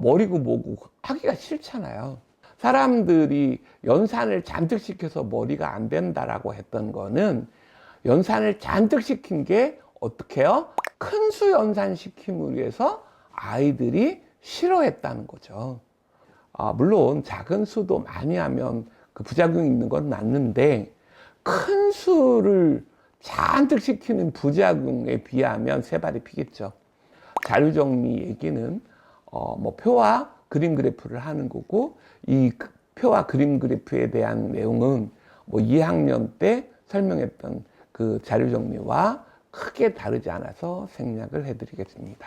머리고 뭐고 하기가 싫잖아요. 사람들이 연산을 잔뜩 시켜서 머리가 안 된다라고 했던 거는, 연산을 잔뜩 시킨 게 어떻게 해요? 큰 수 연산 시킴을 위해서 아이들이 싫어했다는 거죠. 물론 작은 수도 많이 하면 그 부작용이 있는 건 맞는데, 큰 수를 잔뜩 시키는 부작용에 비하면 세 발이 피겠죠. 자료 정리 얘기는 뭐 표와 그림 그래프를 하는 거고, 이 표와 그림 그래프에 대한 내용은 뭐 2학년 때 설명했던 그 자료 정리와 크게 다르지 않아서 생략을 해드리겠습니다.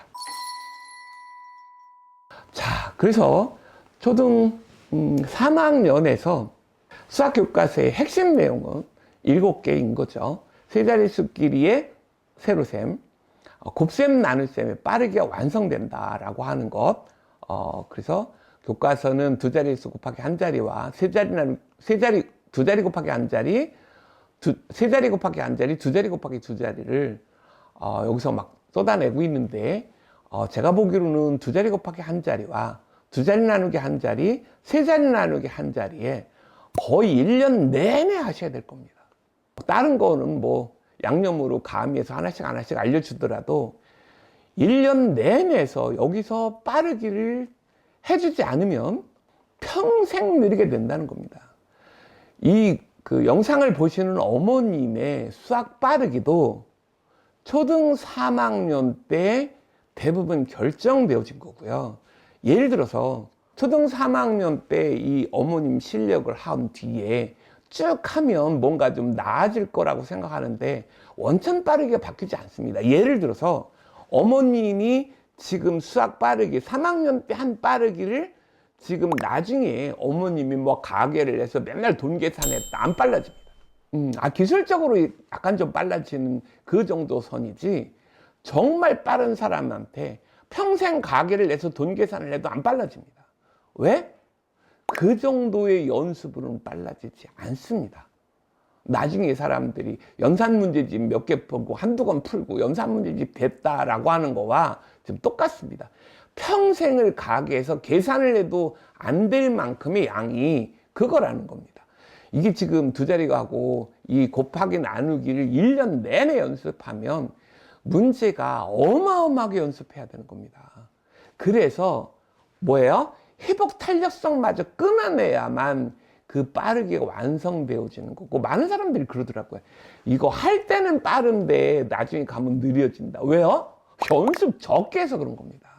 자, 그래서 초등 3학년에서 수학 교과서의 핵심 내용은 7개인 거죠. 세 자릿수끼리의 세로셈, 곱셈 나눗셈에 빠르게 완성된다라고 하는 것. 그래서 교과서는 두 자릿수 곱하기 한 자리와 두 자리 곱하기 한 자리, 세 자리 곱하기 한 자리, 두 자리 곱하기 두 자리를 여기서 막 쏟아내고 있는데 제가 보기로는 두 자리 곱하기 한 자리와 두 자리 나누기 한 자리, 세 자리 나누기 한 자리에 거의 1년 내내 하셔야 될 겁니다. 다른 거는 뭐 양념으로 가미해서 하나씩 하나씩 알려주더라도 1년 내내서 여기서 빠르기를 해주지 않으면 평생 느리게 된다는 겁니다. 그 영상을 보시는 어머님의 수학 빠르기도 초등 3학년 때 대부분 결정되어진 거고요. 예를 들어서 초등 3학년 때 이 어머님 실력을 한 뒤에 쭉 하면 뭔가 좀 나아질 거라고 생각하는데 원천 빠르기가 바뀌지 않습니다. 예를 들어서 어머님이 지금 수학 빠르기 3학년 때 한 빠르기를 지금 나중에 어머님이 뭐 가계를 해서 맨날 돈 계산했다 안 빨라집니다. 기술적으로 약간 좀 빨라지는 그 정도 선이지 정말 빠른 사람한테 평생 가계를 내서 돈 계산을 해도 안 빨라집니다. 왜? 그 정도의 연습으로는 빨라지지 않습니다. 나중에 사람들이 연산 문제집 몇 개 보고 한두 권 풀고 연산 문제집 됐다라고 하는 거와 지금 똑같습니다. 평생을 가계해서 계산을 해도 안 될 만큼의 양이 그거라는 겁니다. 이게 지금 두 자리가고 이 곱하기 나누기를 1년 내내 연습하면 문제가 어마어마하게 연습해야 되는 겁니다. 그래서 뭐예요? 회복 탄력성마저 끊어내야만 그 빠르게 완성되어지는 거고, 많은 사람들이 그러더라고요. 이거 할 때는 빠른데 나중에 가면 느려진다. 왜요? 연습 적게 해서 그런 겁니다.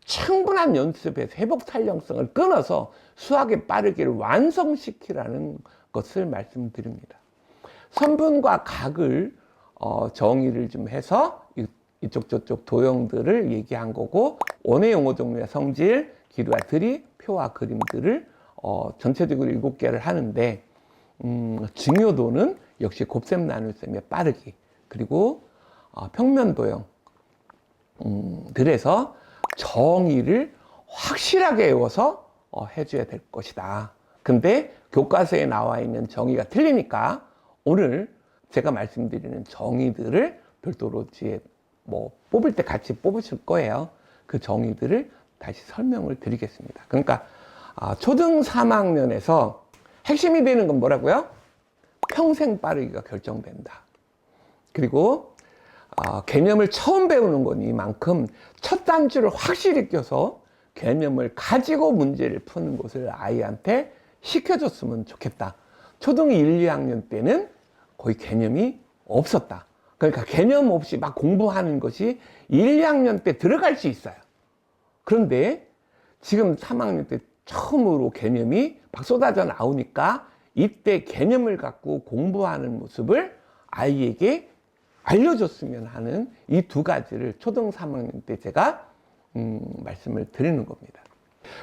충분한 연습에서 회복 탄력성을 끊어서 수학의 빠르기를 완성시키라는 것을 말씀드립니다. 선분과 각을 정의를 좀 해서 이쪽 저쪽 도형들을 얘기한 거고, 원의 용어 종류의 성질, 기류와 들이, 표와 그림들을 전체적으로 7개를 하는데, 중요도는 역시 곱셈 나눗셈의 빠르기, 그리고 평면 도형 들에서 정의를 확실하게 외워서 해줘야 될 것이다. 근데 교과서에 나와 있는 정의가 틀리니까 오늘 제가 말씀드리는 정의들을 별도로 뒤에 뭐 뽑을 때 같이 뽑으실 거예요. 그 정의들을 다시 설명을 드리겠습니다. 그러니까 초등 3학년에서 핵심이 되는 건 뭐라고요? 평생 빠르기가 결정된다. 그리고 개념을 처음 배우는 거니만큼 첫 단추를 확실히 껴서 개념을 가지고 문제를 푸는 것을 아이한테 시켜줬으면 좋겠다. 초등 1, 2학년 때는 거의 개념이 없었다. 그러니까 개념 없이 막 공부하는 것이 1, 2학년 때 들어갈 수 있어요. 그런데 지금 3학년 때 처음으로 개념이 막 쏟아져 나오니까 이때 개념을 갖고 공부하는 모습을 아이에게 알려줬으면 하는 이 두 가지를 초등 3학년 때 제가 말씀을 드리는 겁니다.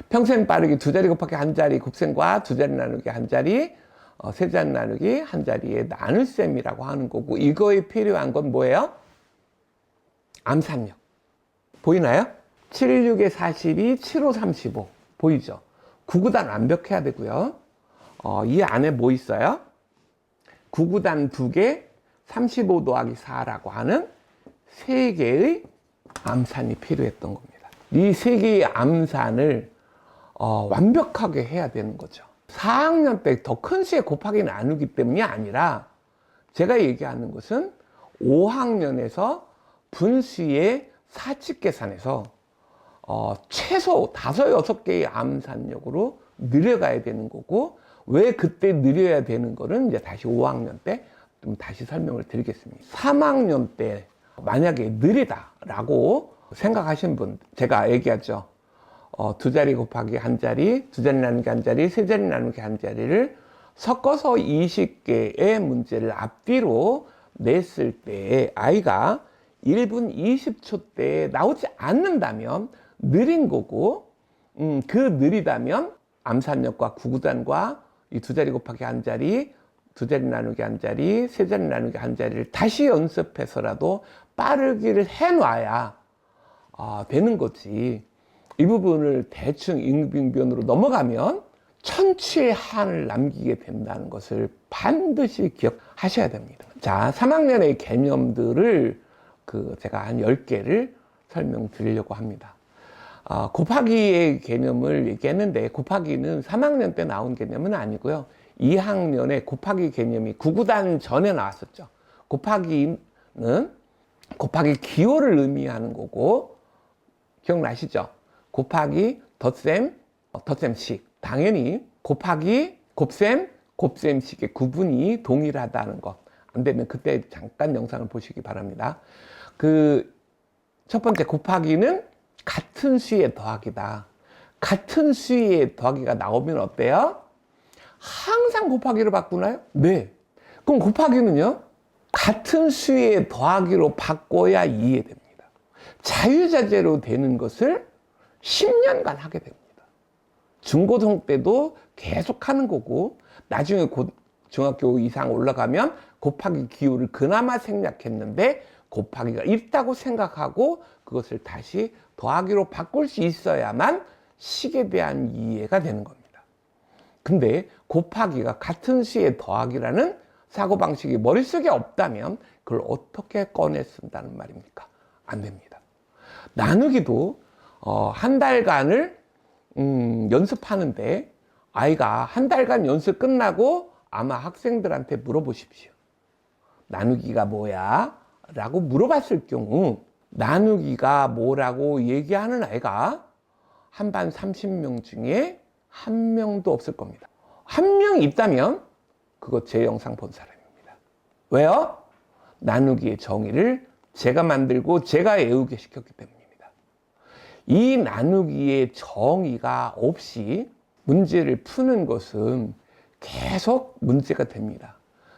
평생 빠르기 두 자리 곱하기 한 자리 곱셈과 두 자리 나누기 한 자리, 세 자리 나누기 한 자리의 나눗셈이라고 하는 거고, 이거에 필요한 건 뭐예요? 암산력. 보이나요? 7, 6에 42, 7, 5, 35. 보이죠? 9구단 완벽해야 되고요. 이 안에 뭐 있어요? 9구단 2개, 35 더하기 4라고 하는 3개의 암산이 필요했던 겁니다. 이 3개의 암산을 완벽하게 해야 되는 거죠. 4학년 때 더 큰 수의 곱하기 나누기 때문이 아니라 제가 얘기하는 것은 5학년에서 분수의 사칙 계산에서 최소 5, 6개의 암산력으로 늘려가야 되는 거고, 왜 그때 늘려야 되는 거는 이제 다시 5학년 때 좀 다시 설명을 드리겠습니다. 3학년 때 만약에 느리다라고 생각하신 분, 제가 얘기하죠. 두 자리 곱하기 한 자리, 두 자리 나누기 한 자리, 세 자리 나누기 한 자리를 섞어서 20개의 문제를 앞뒤로 냈을 때 아이가 1분 20초 때 나오지 않는다면 느린 거고, 그 느리다면 암산력과 구구단과 이 두 자리 곱하기 한 자리, 두 자리 나누기 한 자리, 세 자리 나누기 한 자리를 다시 연습해서라도 빠르기를 해놔야 되는 거지. 이 부분을 대충 임빙변으로 넘어가면 천추의 한을 남기게 된다는 것을 반드시 기억하셔야 됩니다. 자, 3학년의 개념들을 제가 한 10개를 설명드리려고 합니다. 곱하기의 개념을 얘기했는데 곱하기는 3학년 때 나온 개념은 아니고요. 2학년에 곱하기 개념이 구구단 전에 나왔었죠. 곱하기는 곱하기 기호를 의미하는 거고, 기억나시죠? 곱하기 덧셈, 덧셈식. 당연히 곱하기 곱셈, 곱셈식의 구분이 동일하다는 것. 안 되면 그때 잠깐 영상을 보시기 바랍니다. 첫 번째 곱하기는 같은 수의 더하기다. 같은 수의 더하기가 나오면 어때요? 항상 곱하기로 바꾸나요? 네. 그럼 곱하기는요? 같은 수의 더하기로 바꿔야 이해됩니다. 자유자재로 되는 것을 10년간 하게 됩니다. 중고등 때도 계속 하는 거고, 나중에 중학교 이상 올라가면 곱하기 기호를 그나마 생략했는데 곱하기가 있다고 생각하고 그것을 다시 더하기로 바꿀 수 있어야만 식에 대한 이해가 되는 겁니다. 근데 곱하기가 같은 수의 더하기라는 사고방식이 머릿속에 없다면 그걸 어떻게 꺼내 쓴다는 말입니까? 안 됩니다. 나누기도 한 달간을 연습하는데 아이가 한 달간 연습 끝나고 아마 학생들한테 물어보십시오. 나누기가 뭐야? 라고 물어봤을 경우 나누기가 뭐라고 얘기하는 아이가 한 반 30명 중에 한 명도 없을 겁니다. 한 명 있다면 그거 제 영상 본 사람입니다. 왜요? 나누기의 정의를 제가 만들고 제가 외우게 시켰기 때문입니다. 이 나누기의 정의가 없이 문제를 푸는 것은 계속 문제가 됩니다.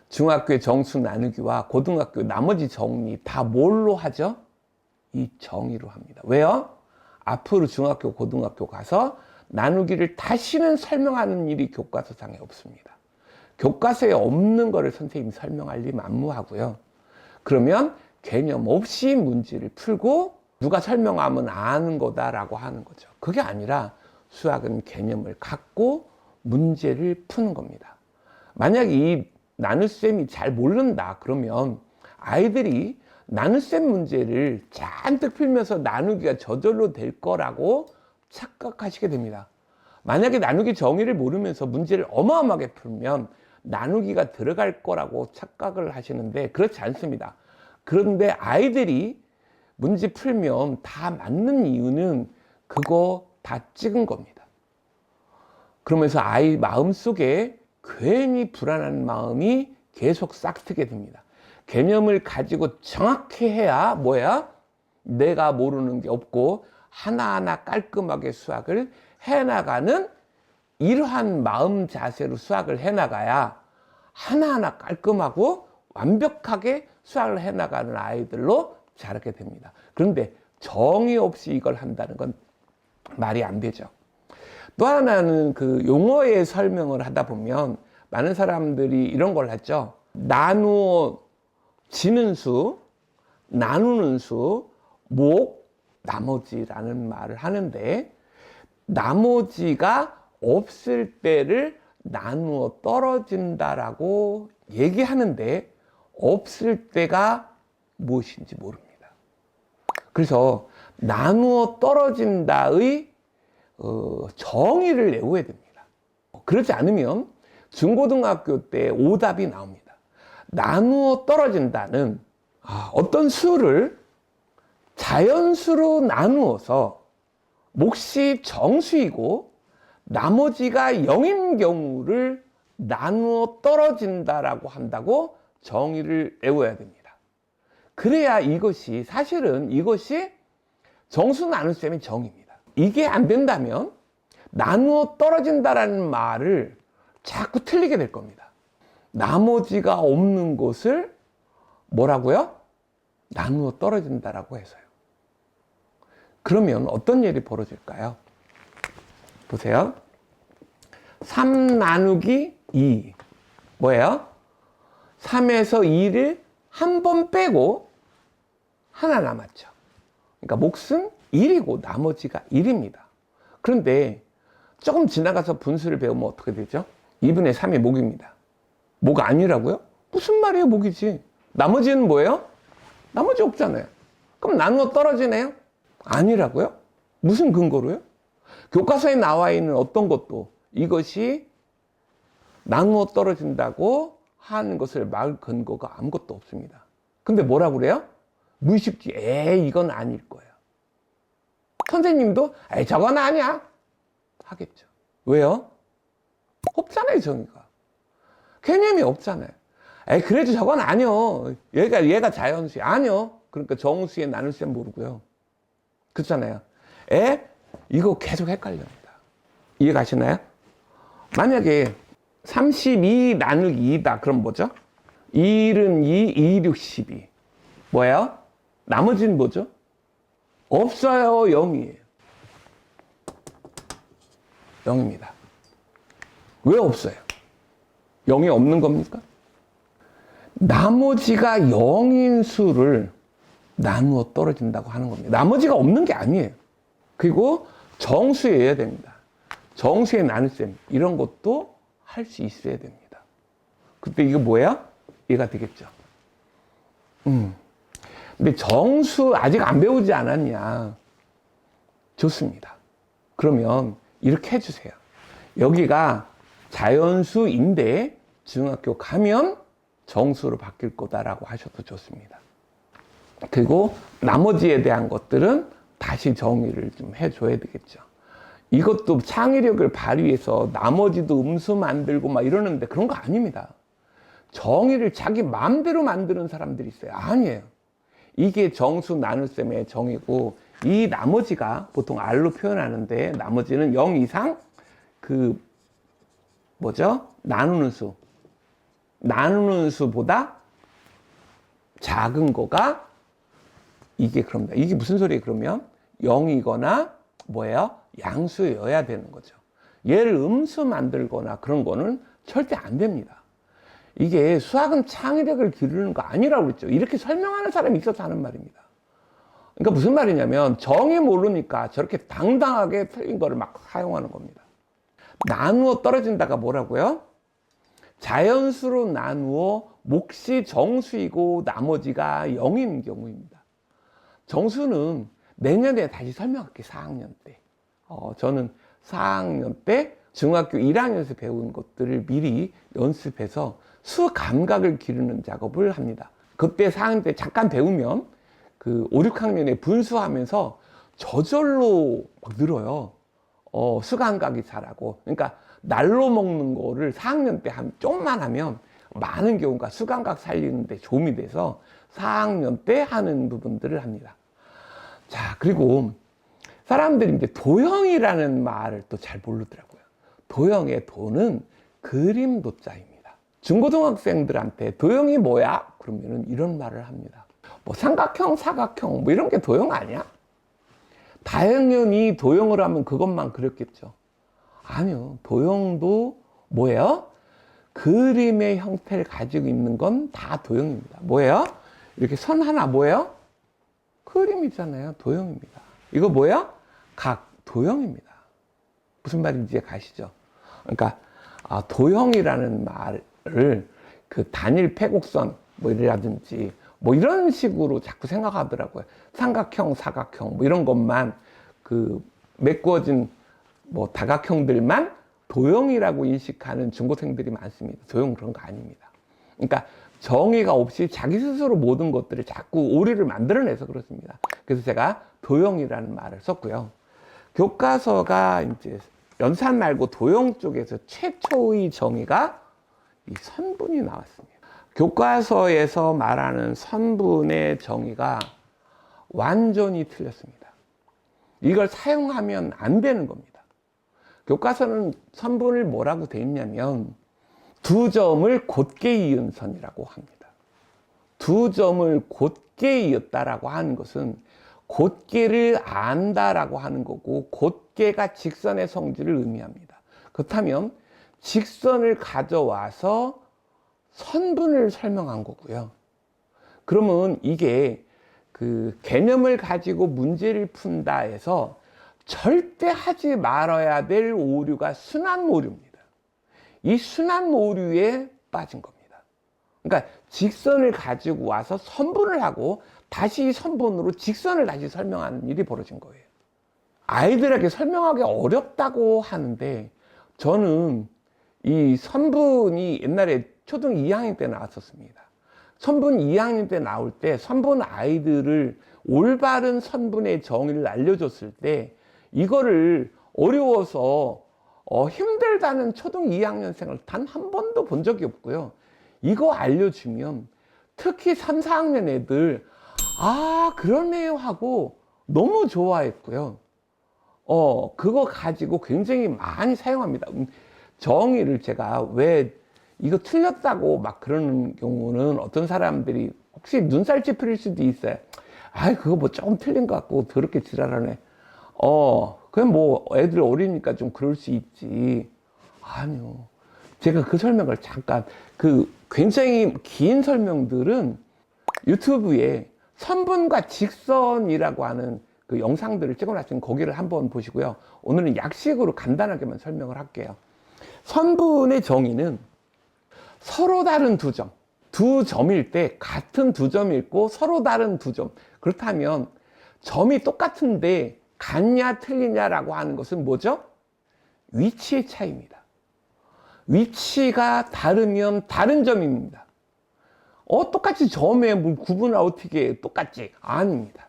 중학교의 정수 나누기와 고등학교 나머지 정리 다 뭘로 하죠? 이 정의로 합니다. 왜요? 앞으로 중학교, 고등학교 가서 나누기를 다시는 설명하는 일이 교과서상에 없습니다. 교과서에 없는 거를 선생님이 설명할 리 만무하고요. 그러면 개념 없이 문제를 풀고 누가 설명하면 아는 거다라고 하는 거죠. 그게 아니라 수학은 개념을 갖고 문제를 푸는 겁니다. 만약 이 나눗셈이 잘 모른다 그러면 아이들이 나눗셈 문제를 잔뜩 풀면서 나누기가 저절로 될 거라고 착각하시게 됩니다. 만약에 나누기 정의를 모르면서 문제를 어마어마하게 풀면 나누기가 들어갈 거라고 착각을 하시는데 그렇지 않습니다. 그런데 아이들이 문제 풀면 다 맞는 이유는 그거 다 찍은 겁니다. 그러면서 아이 마음속에 괜히 불안한 마음이 계속 싹트게 됩니다. 개념을 가지고 정확히 해야 뭐야? 내가 모르는 게 없고 하나하나 깔끔하게 수학을 해나가는 이러한 마음 자세로 수학을 해나가야 하나하나 깔끔하고 완벽하게 수학을 해나가는 아이들로 자라게 됩니다. 그런데 정의 없이 이걸 한다는 건 말이 안 되죠. 또 하나는 용어의 설명을 하다 보면 많은 사람들이 이런 걸 하죠. 나누어지는 수, 나누는 수, 나머지라는 말을 하는데 나머지가 없을 때를 나누어 떨어진다라고 얘기하는데 없을 때가 무엇인지 모릅니다. 그래서 나누어 떨어진다의 정의를 외워야 됩니다. 그렇지 않으면 중고등학교 때 오답이 나옵니다. 나누어 떨어진다는 어떤 수를 자연수로 나누어서 몫이 정수이고 나머지가 0인 경우를 나누어 떨어진다라고 한다고 정의를 외워야 됩니다. 그래야 사실은 이것이 정수 나눗셈의 정의입니다. 이게 안 된다면 나누어 떨어진다라는 말을 자꾸 틀리게 될 겁니다. 나머지가 없는 것을 뭐라고요? 나누어 떨어진다라고 해서요. 그러면 어떤 일이 벌어질까요? 보세요. 3 나누기 2 뭐예요? 3에서 2를 한 번 빼고 하나 남았죠. 그러니까 몫은 1이고 나머지가 1입니다. 그런데 조금 지나가서 분수를 배우면 어떻게 되죠? 2분의 3이 몫입니다. 몫 아니라고요? 무슨 말이에요? 몫이지. 나머지는 뭐예요? 나머지 없잖아요. 그럼 나누어 떨어지네요? 아니라고요? 무슨 근거로요? 교과서에 나와 있는 어떤 것도 이것이 나누어 떨어진다고 하는 것을 막을 근거가 아무것도 없습니다. 근데 뭐라고 그래요? 무의식지, 이건 아닐 거예요. 선생님도, 저건 아니야. 하겠죠. 왜요? 없잖아요, 정의가. 개념이 없잖아요. 그래도 저건 아니요. 얘가 자연수야. 아니요. 그러니까 정수에 나눌셈 모르고요. 그렇잖아요. 이거 계속 헷갈립니다. 이해가시나요? 만약에 32 나누기 2다. 그럼 뭐죠? 1은 2, 2, 6, 12. 뭐예요? 나머지는 뭐죠? 없어요. 0이에요. 0입니다. 왜 없어요? 0이 없는 겁니까? 나머지가 0인 수를 나누어 떨어진다고 하는 겁니다. 나머지가 없는 게 아니에요. 그리고 정수여야 됩니다. 정수의 나눗셈 이런 것도 할 수 있어야 됩니다. 그때 이거 뭐야? 얘가 되겠죠. 근데 정수 아직 안 배우지 않았냐? 좋습니다. 그러면 이렇게 해주세요. 여기가 자연수인데 중학교 가면 정수로 바뀔 거다라고 하셔도 좋습니다. 그리고 나머지에 대한 것들은 다시 정의를 좀 해줘야 되겠죠. 이것도 창의력을 발휘해서 나머지도 음수 만들고 막 이러는데 그런 거 아닙니다. 정의를 자기 마음대로 만드는 사람들이 있어요. 아니에요. 이게 정수 나눗셈의 정의고 이 나머지가 보통 R로 표현하는데 나머지는 0 이상 나누는 수보다 작은 거가 이게 그럽니다. 이게 무슨 소리예요? 그러면 0이거나 뭐예요? 양수여야 되는 거죠. 얘를 음수 만들거나 그런 거는 절대 안 됩니다. 이게 수학은 창의력을 기르는 거 아니라고 그랬죠. 이렇게 설명하는 사람이 있어서 하는 말입니다. 그러니까 무슨 말이냐면 정의 모르니까 저렇게 당당하게 틀린 거를 막 사용하는 겁니다. 나누어 떨어진다가 뭐라고요? 자연수로 나누어 몫이 정수이고 나머지가 0인 경우입니다. 정수는 내년에 다시 설명할게요. 4학년 때. 저는 4학년 때 중학교 1학년에서 배운 것들을 미리 연습해서 수 감각을 기르는 작업을 합니다. 그때 4학년 때 잠깐 배우면 5, 6학년에 분수하면서 저절로 막 늘어요. 수 감각이 자라고. 그러니까 날로 먹는 거를 4학년 때 좀만 하면 많은 경우가 수 감각 살리는데 도움이 돼서 4학년 때 하는 부분들을 합니다. 자, 그리고 사람들이 이제 도형이라는 말을 또 잘 모르더라고요. 도형의 도는 그림 도자입니다. 중고등학생들한테 도형이 뭐야? 그러면은 이런 말을 합니다. 뭐 삼각형, 사각형, 뭐 이런 게 도형 아니야? 당연히 도형을 하면 그것만 그렸겠죠. 아니요. 도형도 뭐예요? 그림의 형태를 가지고 있는 건 다 도형입니다. 뭐예요? 이렇게 선 하나 뭐예요? 그림이잖아요. 도형입니다. 이거 뭐예요? 각 도형입니다. 무슨 말인지 가시죠? 그러니까 도형이라는 말을 단일 패곡선 이라든지 이런 식으로 자꾸 생각하더라고요. 삼각형, 사각형 이런 것만 메꾸어진 다각형들만 도형이라고 인식하는 중고생들이 많습니다. 도형 그런 거 아닙니다. 그러니까 정의가 없이 자기 스스로 모든 것들을 자꾸 오류를 만들어내서 그렇습니다. 그래서 제가 도형이라는 말을 썼고요. 교과서가 이제 연산 말고 도형 쪽에서 최초의 정의가 이 선분이 나왔습니다. 교과서에서 말하는 선분의 정의가 완전히 틀렸습니다. 이걸 사용하면 안 되는 겁니다. 교과서는 선분을 뭐라고 돼 있냐면 두 점을 곧게 이은 선이라고 합니다. 두 점을 곧게 이었다라고 하는 것은 곧게를 안다라고 하는 거고 곧게가 직선의 성질을 의미합니다. 그렇다면 직선을 가져와서 선분을 설명한 거고요. 그러면 이게 개념을 가지고 문제를 푼다 해서 절대 하지 말아야 될 오류가 순환 오류입니다. 이 순환 오류에 빠진 겁니다. 그러니까 직선을 가지고 와서 선분을 하고 다시 선분으로 직선을 다시 설명하는 일이 벌어진 거예요. 아이들에게 설명하기 어렵다고 하는데, 저는 이 선분이 옛날에 초등 2학년 때 나왔었습니다. 선분 2학년 때 나올 때 선분 아이들을 올바른 선분의 정의를 알려줬을 때, 이거를 어려워서 힘들다는 초등 2학년생을 단 한 번도 본 적이 없고요. 이거 알려주면 특히 3, 4학년 애들 아 그러네요 하고 너무 좋아했고요. 그거 가지고 굉장히 많이 사용합니다. 정의를 제가 왜 이거 틀렸다고 막 그러는 경우는 어떤 사람들이 혹시 눈살 찌푸릴 수도 있어요. 아이 그거 뭐 조금 틀린 것 같고 더럽게 지랄하네. 그냥 뭐 애들 어리니까 좀 그럴 수 있지. 아니요. 제가 그 설명을 잠깐, 그 굉장히 긴 설명들은 유튜브에 선분과 직선이라고 하는 그 영상들을 찍어놨으니 거기를 한번 보시고요. 오늘은 약식으로 간단하게만 설명을 할게요. 선분의 정의는 서로 다른 두 점, 두 점일 때 같은 두 점이 있고 서로 다른 두 점. 그렇다면 점이 똑같은데 같냐 틀리냐라고 하는 것은 뭐죠? 위치의 차이입니다. 위치가 다르면 다른 점입니다. 똑같이 점에 뭐 구분을 어떻게 해? 똑같지? 아닙니다.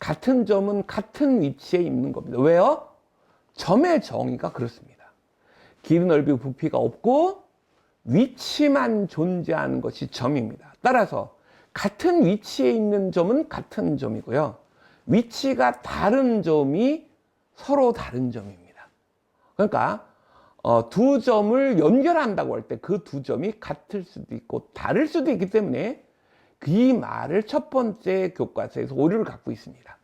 같은 점은 같은 위치에 있는 겁니다. 왜요? 점의 정의가 그렇습니다. 길이, 넓이, 부피가 없고 위치만 존재하는 것이 점입니다. 따라서 같은 위치에 있는 점은 같은 점이고요. 위치가 다른 점이 서로 다른 점입니다. 그러니까 두 점을 연결한다고 할 때 그 두 점이 같을 수도 있고 다를 수도 있기 때문에 이 말을 첫 번째 교과서에서 오류를 갖고 있습니다.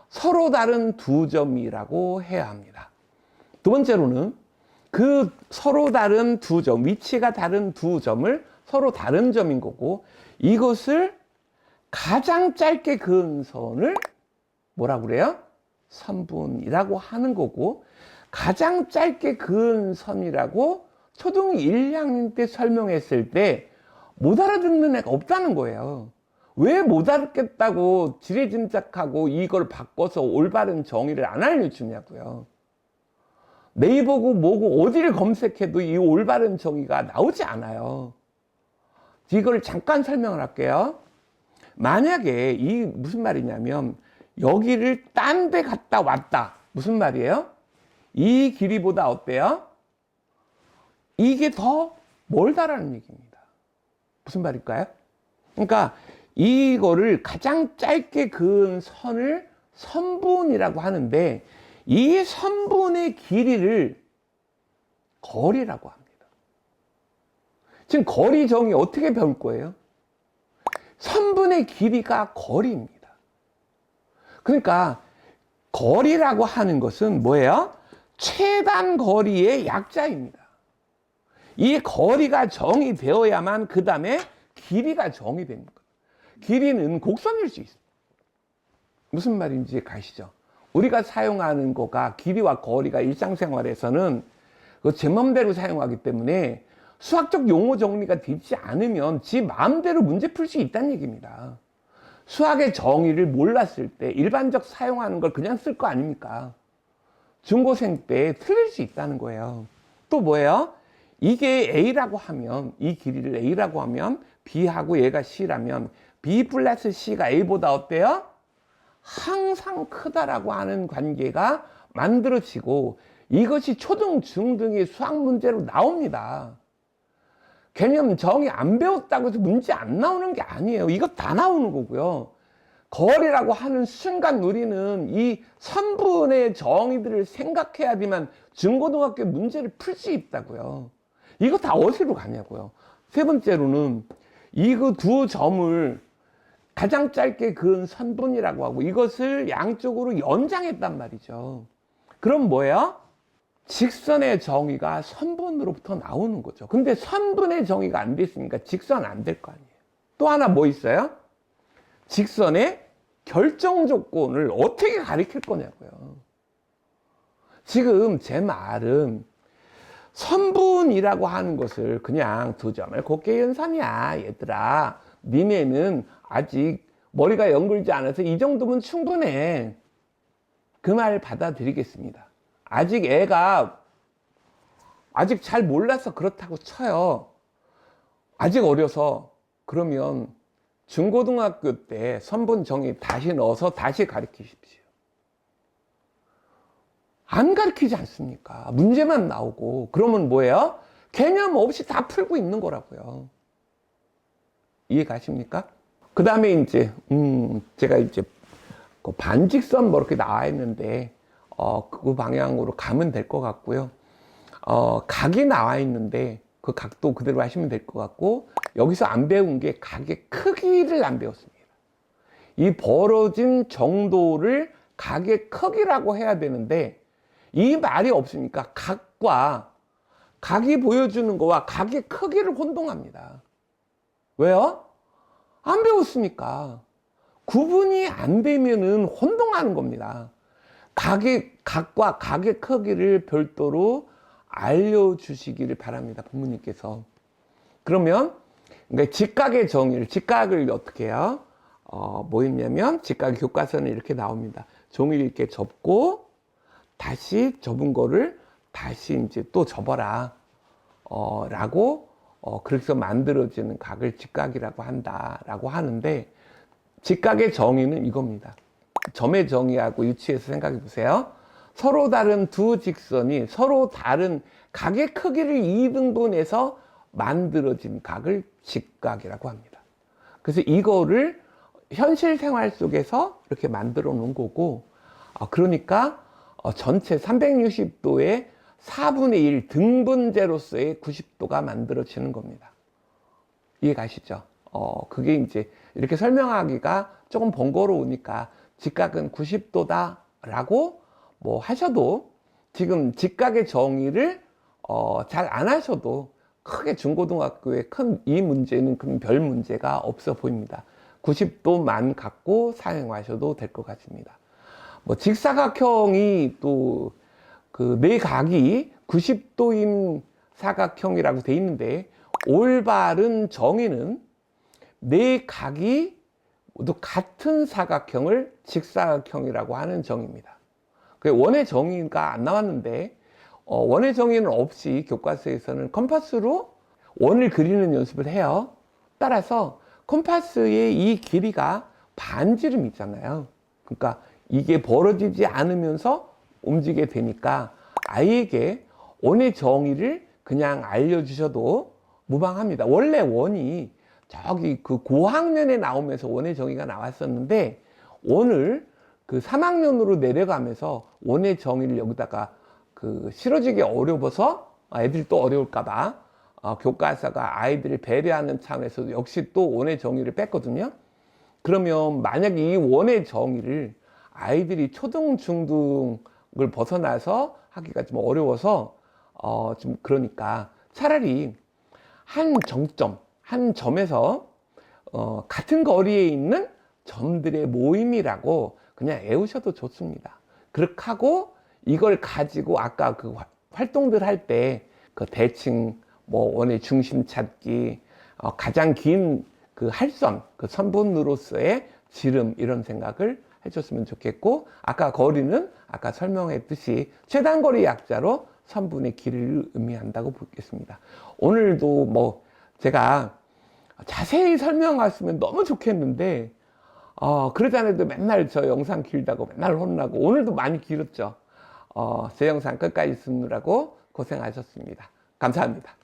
서로 다른 두 점이라고 해야 합니다. 두 번째로는 그 서로 다른 두 점, 위치가 다른 두 점을 서로 다른 점인 거고, 이것을 가장 짧게 그은 선을 뭐라고 그래요? 선분이라고 하는 거고, 가장 짧게 그은 선이라고 초등 1, 2학년 때 설명했을 때 못 알아듣는 애가 없다는 거예요. 왜 못 알아듣겠다고 지레짐작하고 이걸 바꿔서 올바른 정의를 안 알려주냐고요. 네이버고 뭐고 어디를 검색해도 이 올바른 정의가 나오지 않아요. 이걸 잠깐 설명을 할게요. 만약에 이 무슨 말이냐면 여기를 딴 데 갔다 왔다. 무슨 말이에요? 이 길이보다 어때요? 이게 더 멀다라는 얘기입니다. 무슨 말일까요? 그러니까 이거를 가장 짧게 그은 선을 선분이라고 하는데 이 선분의 길이를 거리라고 합니다. 지금 거리 정의 어떻게 배울 거예요? 선분의 길이가 거리입니다. 그러니까 거리라고 하는 것은 뭐예요? 최단 거리의 약자입니다. 이 거리가 정의되어야만 그 다음에 길이가 정의됩니다. 길이는 곡선일 수 있어요. 무슨 말인지 가시죠? 우리가 사용하는 거가 길이와 거리가 일상생활에서는 제 맘대로 사용하기 때문에 수학적 용어 정리가 되지 않으면 지 마음대로 문제 풀 수 있다는 얘기입니다. 수학의 정의를 몰랐을 때 일반적 사용하는 걸 그냥 쓸 거 아닙니까? 중고생 때 틀릴 수 있다는 거예요. 또 뭐예요? 이게 A라고 하면, 이 길이를 A라고 하면 B하고 얘가 C라면 B 플러스 C가 A보다 어때요? 항상 크다라고 하는 관계가 만들어지고 이것이 초등, 중등의 수학 문제로 나옵니다. 개념 정의 안 배웠다고 해서 문제 안 나오는 게 아니에요. 이거 다 나오는 거고요. 거리라고 하는 순간 우리는 이 선분의 정의들을 생각해야지만 중고등학교 문제를 풀 수 있다고요. 이거 다 어디로 가냐고요. 세 번째로는 이거 두 점을 가장 짧게 그은 선분이라고 하고 이것을 양쪽으로 연장했단 말이죠. 그럼 뭐예요? 직선의 정의가 선분으로부터 나오는 거죠. 근데 선분의 정의가 안 됐으니까 직선 안 될 거 아니에요. 또 하나 뭐 있어요? 직선의 결정 조건을 어떻게 가리킬 거냐고요. 지금 제 말은 선분이라고 하는 것을 그냥 두 점을 곱게 연산이야. 얘들아, 니네는 아직 머리가 연글지 않아서 이 정도면 충분해. 그 말 받아들이겠습니다. 아직 애가 아직 잘 몰라서 그렇다고 쳐요. 아직 어려서. 그러면 중고등학교 때 선분 정의 다시 넣어서 다시 가르치십시오. 안 가르치지 않습니까? 문제만 나오고. 그러면 뭐예요? 개념 없이 다 풀고 있는 거라고요. 이해 가십니까? 그 다음에 이제, 제가 이제 그 반직선 뭐 이렇게 나와 있는데, 그 방향으로 가면 될 것 같고요. 각이 나와 있는데, 그 각도 그대로 하시면 될 것 같고, 여기서 안 배운 게 각의 크기를 안 배웠습니다. 이 벌어진 정도를 각의 크기라고 해야 되는데, 이 말이 없으니까 각과 각이 보여주는 거와 각의 크기를 혼동합니다. 왜요? 안 배웠으니까. 구분이 안 되면은 혼동하는 겁니다. 각과 각의 크기를 별도로 알려주시기를 바랍니다. 부모님께서. 그러면, 그러니까 직각의 정의를, 직각을 어떻게 해요? 뭐 했냐면, 직각 교과서는 이렇게 나옵니다. 종이를 이렇게 접고, 다시 접은 거를 다시 이제 또 접어라. 라고, 그렇게 해서 만들어지는 각을 직각이라고 한다라고 하는데, 직각의 정의는 이겁니다. 점의 정의하고 유치해서 생각해 보세요. 서로 다른 두 직선이 서로 다른 각의 크기를 2등분해서 만들어진 각을 직각이라고 합니다. 그래서 이거를 현실 생활 속에서 이렇게 만들어 놓은 거고, 그러니까 전체 360도의 4분의 1 등분제로서의 90도가 만들어지는 겁니다. 이해 가시죠? 그게 이제 이렇게 설명하기가 조금 번거로우니까 직각은 90도다 라고 뭐 하셔도, 지금 직각의 정의를 잘 안 하셔도 크게 중고등학교에 큰 이 문제는 그럼 별 문제가 없어 보입니다. 90도만 갖고 사용하셔도 될 것 같습니다. 뭐 직사각형이 또 그 네 각이 90도인 사각형이라고 돼 있는데, 올바른 정의는 네 각이 모두 같은 사각형을 직사각형이라고 하는 정의입니다. 원의 정의가 안 나왔는데, 원의 정의는 없이 교과서에서는 컴파스로 원을 그리는 연습을 해요. 따라서 컴파스의 이 길이가 반지름 있잖아요. 그러니까 이게 벌어지지 않으면서 움직이게 되니까 아이에게 원의 정의를 그냥 알려주셔도 무방합니다. 원래 원이 저기 그 고학년에 나오면서 원의 정의가 나왔었는데, 오늘 그 3학년으로 내려가면서 원의 정의를 여기다가 그 실어주기 어려워서 애들이 또 어려울까봐 교과서가 아이들을 배려하는 차원에서 역시 또 원의 정의를 뺐거든요. 그러면 만약에 이 원의 정의를 아이들이 초등, 중등을 벗어나서 하기가 좀 어려워서 좀 그러니까 차라리 한 정점, 한 점에서 같은 거리에 있는 점들의 모임이라고 그냥 외우셔도 좋습니다. 그렇게 하고 이걸 가지고 아까 그 활동들 할 때 그 대칭, 뭐 원의 중심 찾기, 가장 긴 그 할선, 그 선분으로서의 지름, 이런 생각을 해줬으면 좋겠고, 아까 거리는 아까 설명했듯이 최단거리 약자로 선분의 길이를 의미한다고 보겠습니다. 오늘도 뭐 제가 자세히 설명했으면 너무 좋겠는데, 그러지 않아도 맨날 저 영상 길다고 맨날 혼나고, 오늘도 많이 길었죠. 제 영상 끝까지 듣느라고 고생하셨습니다. 감사합니다.